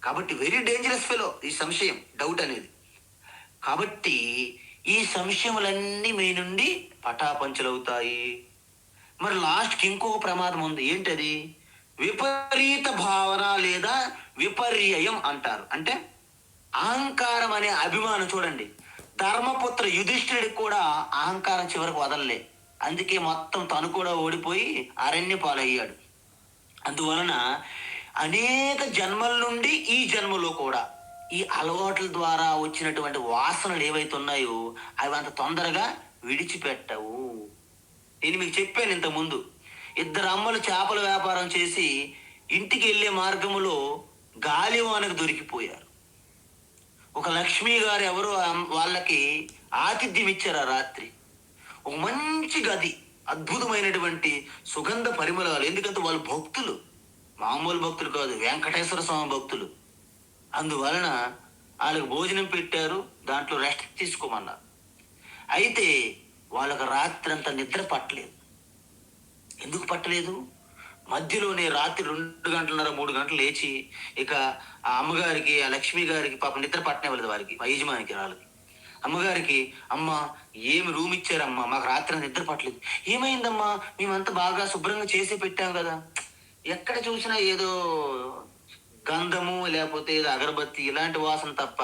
కాబట్టి వెరీ డేంజరస్ ఫెలో ఈ సంశయం, డౌట్ అనేది. కాబట్టి ఈ సంశయములన్నీ మీ నుండి పటాపంచలవుతాయి. మరి లాస్ట్కి ఇంకొక ప్రమాదం ఉంది. ఏంటది? విపరీత భావన లేదా విపర్యయం అంటారు. అంటే అహంకారం అనే అభిమానం. చూడండి, ధర్మపుత్ర యుధిష్ఠిరుడికి కూడా అహంకారం చివరికి వదలలే. అందుకే మొత్తం తను కూడా ఓడిపోయి అరణ్య పాలయ్యాడు. అందువలన అనేక జన్మల నుండి ఈ జన్మలో కూడా ఈ అలవాట్ల ద్వారా వచ్చినటువంటి వాసనలు ఏవైతే ఉన్నాయో అవి అంత తొందరగా విడిచిపెట్టవు. నేను మీకు చెప్పాను ఇంతకుముందు, 2 అమ్మలు చేపల వ్యాపారం చేసి ఇంటికి వెళ్ళే మార్గములో గాలివానకు దొరికిపోయారు. ఒక లక్ష్మి గారు ఎవరో వాళ్ళకి ఆతిథ్యం ఇచ్చారు. ఆ రాత్రి ఒక మంచి గది, అద్భుతమైనటువంటి సుగంధ పరిమళాలు. ఎందుకంటే వాళ్ళు భక్తులు, మామూలు భక్తులు కాదు, వెంకటేశ్వర స్వామి భక్తులు. అందువలన వాళ్ళకి భోజనం పెట్టారు, దాంట్లో రెస్ట్ తీసుకోమన్నారు. అయితే వాళ్ళకి రాత్రి అంతా నిద్ర పట్టలేదు. ఎందుకు పట్టలేదు? మధ్యలోనే రాత్రి 2 గంటలన్నర 3 గంటలు లేచి ఇక ఆ అమ్మగారికి, ఆ లక్ష్మి గారికి పాపం నిద్ర పట్టనేవాళ్ళది వారికి, మా యజమానికి వాళ్ళకి. అమ్మగారికి, అమ్మ ఏమి రూమ్ ఇచ్చారమ్మా, మాకు రాత్రి నిద్ర పట్టలేదు. ఏమైందమ్మా, మేమంతా బాగా శుభ్రంగా చేసి పెట్టాం కదా. ఎక్కడ చూసినా ఏదో గంధము లేకపోతే ఏదో అగరబత్తి ఇలాంటి వాసన తప్ప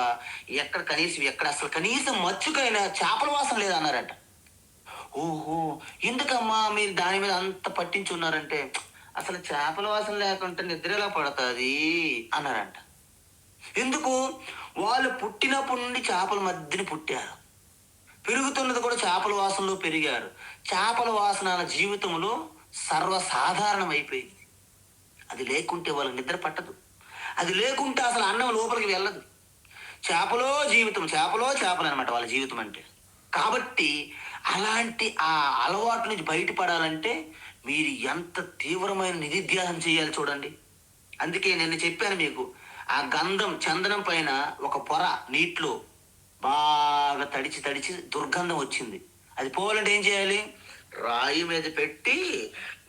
ఎక్కడ అసలు కనీసం మచ్చుకైనా చేపల వాసన లేదన్నారట. ఓహో, ఎందుకమ్మా మీరు దాని మీద అంత పట్టించున్నారంటే, అసలు చేపల వాసన లేకుంటే నిద్ర ఎలా పడుతుంది అన్నారంట. ఎందుకు? వాళ్ళు పుట్టినప్పటి నుండి చేపల మధ్యన పుట్టారు, పెరుగుతున్నది కూడా చేపల వాసనలో పెరిగారు. చేపల వాసన జీవితంలో సర్వసాధారణం అయిపోయింది. అది లేకుంటే వాళ్ళకి నిద్ర పట్టదు. అది లేకుంటే అసలు అన్నం లోపలికి వెళ్ళదు. చేపలో జీవితం, చేపలో చేపలు అనమాట వాళ్ళ జీవితం అంటే. కాబట్టి అలాంటి ఆ అలవాటు నుంచి బయటపడాలంటే మీరు ఎంత తీవ్రమైన నిధిధ్యాసన చేయాలి చూడండి. అందుకే నేను చెప్పాను మీకు, ఆ గంధం చందనం పైన ఒక పొర నీటిలో బాగా తడిచి దుర్గంధం వచ్చింది. అది పోవాలంటే ఏం చేయాలి? రాయి మీద పెట్టి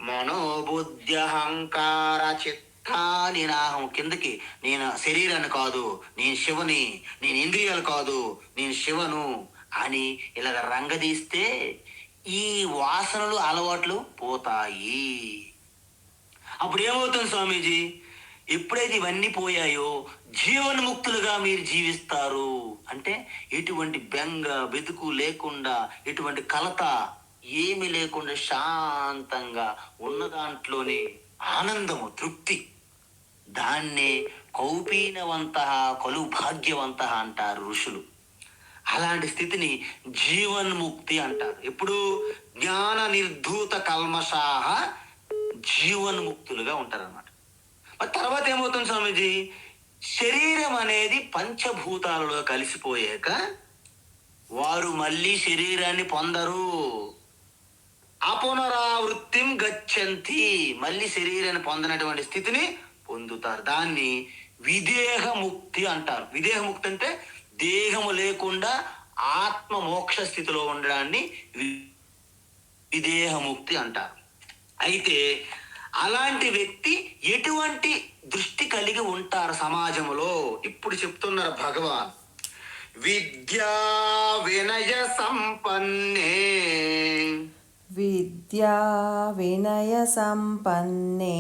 మనోబుద్ధ్యహంకార చిత్తాని నాహం కిందకి, నేను శరీరాన్ని కాదు, నేను శివని, నేను ఇంద్రియాలు కాదు, నేను శివను అని ఇలాగ రంగదీస్తే ఈ వాసనలు అలవాట్లు పోతాయి. అప్పుడు ఏమవుతుంది స్వామీజీ? ఎప్పుడైతే ఇవన్నీ పోయాయో జీవన్ముక్తులుగా మీరు జీవిస్తారు. అంటే ఎటువంటి బెంగ బెతుకు లేకుండా, ఎటువంటి కలత ఏమి లేకుండా శాంతంగా ఉన్న దాంట్లోనే ఆనందము, తృప్తి. దాన్నే కౌపీనవంత కలు భాగ్యవంత అంటారు ఋషులు. అలాంటి స్థితిని జీవన్ముక్తి అంటారు. ఎప్పుడు జ్ఞాన నిర్ధూత కల్మషాహ జీవన్ముక్తులుగా ఉంటారన్నమాట. మరి తర్వాత ఏమవుతుంది స్వామీజీ? శరీరం అనేది పంచభూతాలలో కలిసిపోయాక వారు మళ్ళీ శరీరాన్ని పొందరు. అపునరావృత్తిం గచ్చంతి, మళ్ళీ శరీరాన్ని పొందనటువంటి స్థితిని పొందుతారు. దాన్ని విదేహముక్తి అంటారు. విదేహముక్తి అంటే దేహము లేకుండా ఆత్మ మోక్ష స్థితిలో ఉండడాన్ని విదేహముక్తి అంటారు. అయితే అలాంటి వ్యక్తి ఎటువంటి దృష్టి కలిగి ఉంటారు సమాజంలో? ఇప్పుడు చెప్తున్నారు భగవాన్. విద్యా వినయ సంపన్నే, విద్యా వినయ సంపన్నే,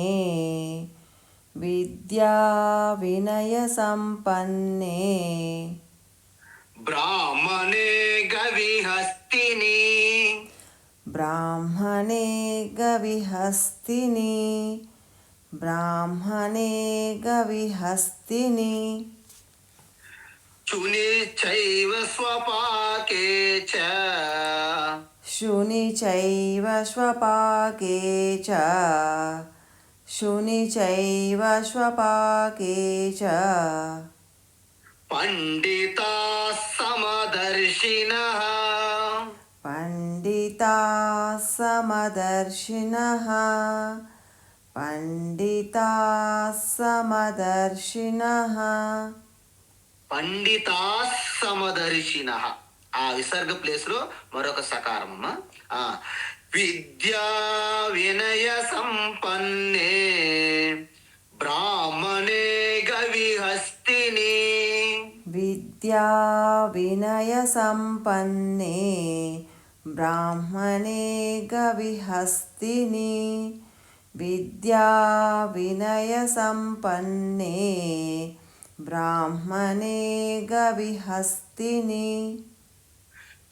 విద్యా వినయ సంపన్నే, బ్రాహ్మణే గవిహస్తిని, బ్రాహ్మణే గవిహస్తిని, బ్రాహ్మణే గవిహస్తిని, శుని చైవ స్వపాకే చ, శుని చైవ స్వపాకే చ, శుని చైవ స్వపాకే చ, పండితా సమదర్శినః, పండితా సమదర్శినః, పండితా సమదర్శినః, పండితా సమదర్శినః. ఆ విసర్గ ప్లేస్ లో మరొక సకారం అమ్మా. విద్యా వినయ సంపన్నే, బ్రాహ్మణే గవిహస్తిని, విద్యా వినయ సంపన్నే, బ్రాహ్మణే గవిహస్తిని, విద్యా వినయ సంపన్నే, బ్రాహ్మణే గవిహస్తిని,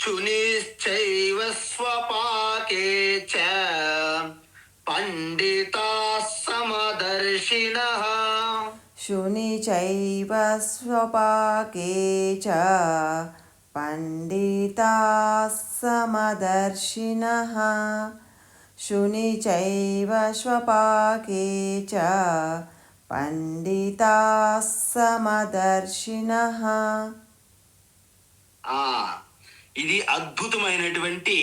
శునిశ్చైవ స్వపాకే చ, పండితా సమదర్శినః, శుని చైవ స్వపాకే చ, పండితా సమదర్శినః, శుని చైవ స్వపాకే చ, పండితా సమదర్శినః. ఇది అద్భుతమైనటువంటి,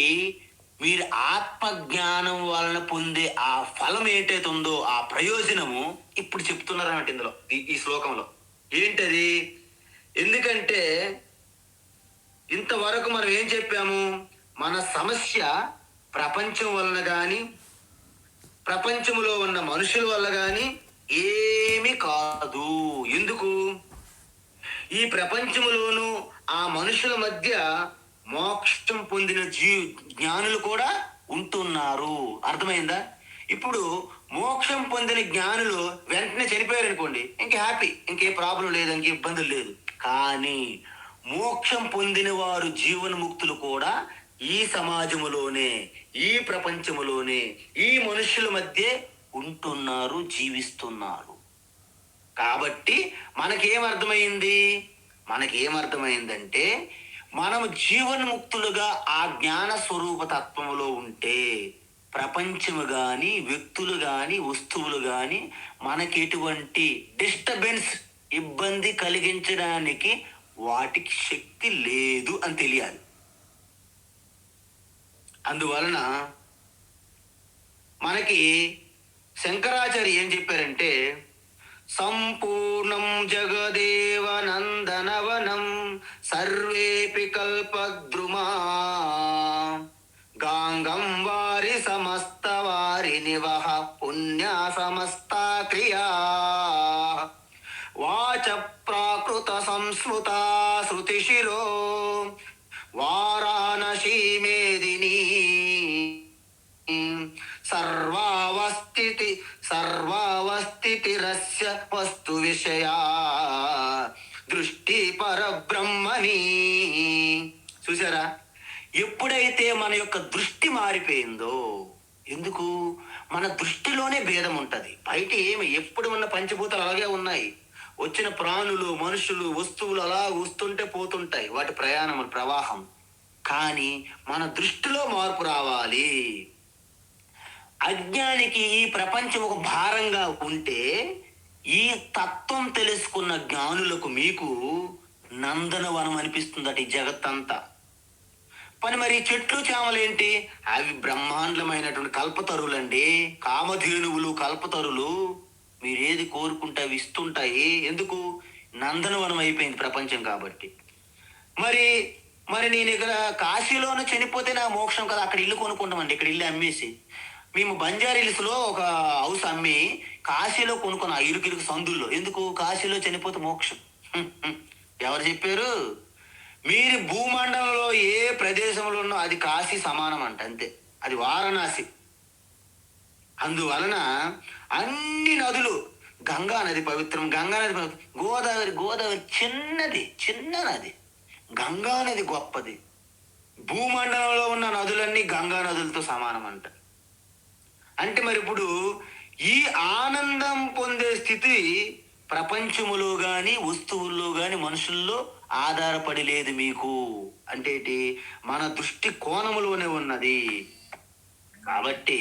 మీరు ఆత్మజ్ఞానం వలన పొందే ఆ ఫలం ఏంటైతే ఉందో ఆ ప్రయోజనము ఇప్పుడు చెప్తున్నారు అన్నమాట ఇందులో, ఈ శ్లోకంలో. ఏంటది? ఎందుకంటే ఇంతవరకు మనం ఏం చెప్పాము? మన సమస్య ప్రపంచం వలన కానీ, ప్రపంచంలో ఉన్న మనుషుల వల్ల కానీ ఏమి కాదు. ఎందుకు? ఈ ప్రపంచంలోనూ ఆ మనుషుల మధ్య మోక్షం పొందిన జ్ఞానులు కూడా ఉంటున్నారు. అర్థమైందా? ఇప్పుడు మోక్షం పొందిన జ్ఞానులు వెంటనే చనిపోయారు అనుకోండి, ఇంక హ్యాపీ, ఇంకే ప్రాబ్లం లేదు, ఇంకే ఇబ్బందులు లేదు. కానీ మోక్షం పొందిన వారు జీవన్ముక్తులు కూడా ఈ సమాజములోనే, ఈ ప్రపంచములోనే, ఈ మనుషుల మధ్య ఉంటున్నారు, జీవిస్తున్నారు. కాబట్టి మనకేమర్థమైందంటే మనం జీవన్ముక్తులుగా ఆ జ్ఞాన స్వరూప తత్వములో ఉంటే ప్రపంచము కానీ, వ్యక్తులు కానీ, వస్తువులు కానీ మనకి ఎటువంటి డిస్టర్బెన్స్, ఇబ్బంది కలిగించడానికి వాటికి శక్తి లేదు అని తెలియాలి. అందువలన మనకి శంకరాచార్య ఏం చెప్పారంటే, సంపూర్ణం జగదేవ నందనవనం సర్వేపి కల్పద్రుమా గాంగం వారి పరినివహ పుణ్య సమస్తా క్రియా వాచ ప్రాకృత సంస్మృత శృతిశిరో వారాణసీ మేదిని సర్వావస్థితిరస్య వస్తు విషయా దృష్టి పరబ్రహ్మని. చూసారా, ఎప్పుడైతే మన యొక్క దృష్టి మారిపోయిందో, ఎందుకు మన దృష్టిలోనే భేదం ఉంటది. బయట ఏమి ఎప్పుడు ఉన్న పంచభూతాలు అలాగే ఉన్నాయి. వచ్చిన ప్రాణులు, మనుషులు, వస్తువులు అలా వస్తుంటే పోతుంటాయి, వాటి ప్రయాణం ప్రవాహం. కానీ మన దృష్టిలో మార్పు రావాలి. అజ్ఞానికి ఈ ప్రపంచం ఒక భారంగా ఉంటే, ఈ తత్వం తెలుసుకున్న జ్ఞానులకు మీకు నందనవనం అనిపిస్తుందట ఈ జగత్తంతా. మరి చెట్లు చేమలు ఏంటి? అవి బ్రహ్మాండమైనటువంటి కల్పతరులండి, కామధేనువులు, కల్పతరులు. మీరేది కోరుకుంటే అవి ఇస్తుంటాయి. ఎందుకు? నందనవనం అయిపోయింది ప్రపంచం కాబట్టి. మరి నేను ఇక్కడ కాశీలోనే చనిపోతే నా మోక్షం కదా, అక్కడ ఇల్లు కొనుక్కుంటామండి. ఇక్కడ ఇల్లు అమ్మేసి మేము బంజారీల్స్లో ఒక హౌస్ అమ్మి కాశీలో కొనుక్కున్నాం, ఇరుకిరుకు సందుల్లో. ఎందుకు? కాశీలో చనిపోతే మోక్షం. ఎవరు చెప్పారు? మీరు భూమండలంలో ఏ ప్రదేశంలో ఉన్నో అది కాశీ సమానం అంట, అంతే. అది వారణాసి. అందువలన అన్ని నదులు, గంగా నది పవిత్రం, గంగా నది పవిత్రం. గోదావరి చిన్న నది, గంగా నది గొప్పది. భూమండలంలో ఉన్న నదులన్నీ గంగా నదులతో సమానం అంట. అంటే మరి ఇప్పుడు ఈ ఆనందం పొందే స్థితి ప్రపంచములో కానీ, వస్తువుల్లో కానీ, మనుషుల్లో ఆధారపడి లేదు మీకు. అంటే మన దృష్టి కోణములోనే ఉన్నది. కాబట్టి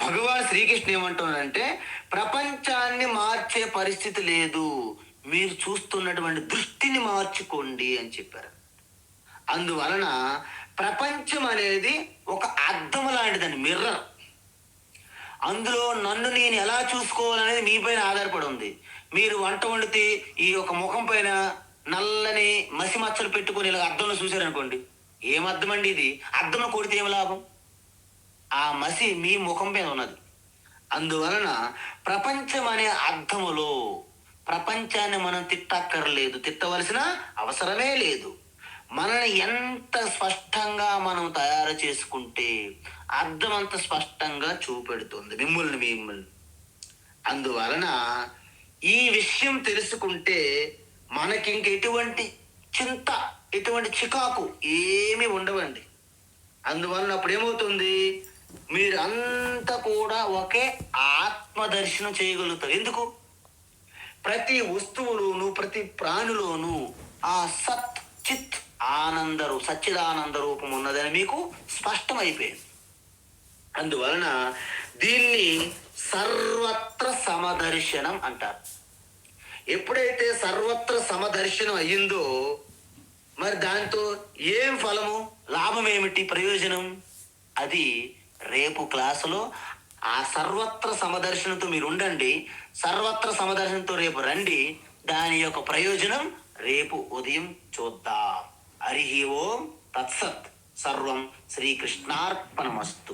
భగవాన్ శ్రీకృష్ణ ఏమంటున్నాడంటే, ప్రపంచాన్ని మార్చే పరిస్థితి లేదు, మీరు చూస్తున్నటువంటి దృష్టిని మార్చుకోండి అని చెప్పారు. అందువలన ప్రపంచం అనేది ఒక అద్దం లాంటిదండి, మిర్రర్. అందులో నన్ను నేను ఎలా చూసుకోవాలనేది మీపైన ఆధారపడి ఉంది. మీరు వంట వండితే ఈ యొక్క ముఖం పైన నల్లని మసి మచ్చలు పెట్టుకొని ఇలా అద్దంలో చూశారనుకోండి, ఏం అద్దం అండి ఇది? అద్దంలో కొడితే ఏం లాభం? ఆ మసి మీ ముఖం పైన ఉన్నది. అందువలన ప్రపంచం అనే అర్థములో ప్రపంచాన్ని మనం తిట్టక్కర్లేదు, తిట్టవలసిన అవసరమే లేదు. మనల్ని ఎంత స్పష్టంగా మనం తయారు చేసుకుంటే అర్థం అంత స్పష్టంగా చూపెడుతుంది మిమ్మల్ని. అందువలన ఈ విషయం తెలుసుకుంటే మనకి ఇంక ఎటువంటి చింత, ఎటువంటి చికాకు ఏమీ ఉండవండి. అందువలన అప్పుడు ఏమవుతుంది? మీరు అంతా కూడా ఒకే ఆత్మదర్శనం చేయగలుగుతారు. ఎందుకు? ప్రతి వస్తువులోను, ప్రతి ప్రాణిలోను ఆ సత్ చిత్ సచ్చిదానంద రూపం ఉన్నదని మీకు స్పష్టమైపోయింది. అందువలన దీన్ని సర్వత్ర సమదర్శనం అంటారు. ఎప్పుడైతే సర్వత్ర సమదర్శనం అయ్యిందో, మరి దాంతో ఏం ఫలము, లాభం ఏమిటి, ప్రయోజనం? అది రేపు క్లాసులో ఆ సర్వత్ర సమదర్శనంతో మీరు ఉండండి. సర్వత్ర సమదర్శనంతో రేపు రండి. దాని యొక్క ప్రయోజనం రేపు ఉదయం చూద్దాం. హరి ఓం తత్సత్. సర్వం శ్రీకృష్ణార్పణమస్తు.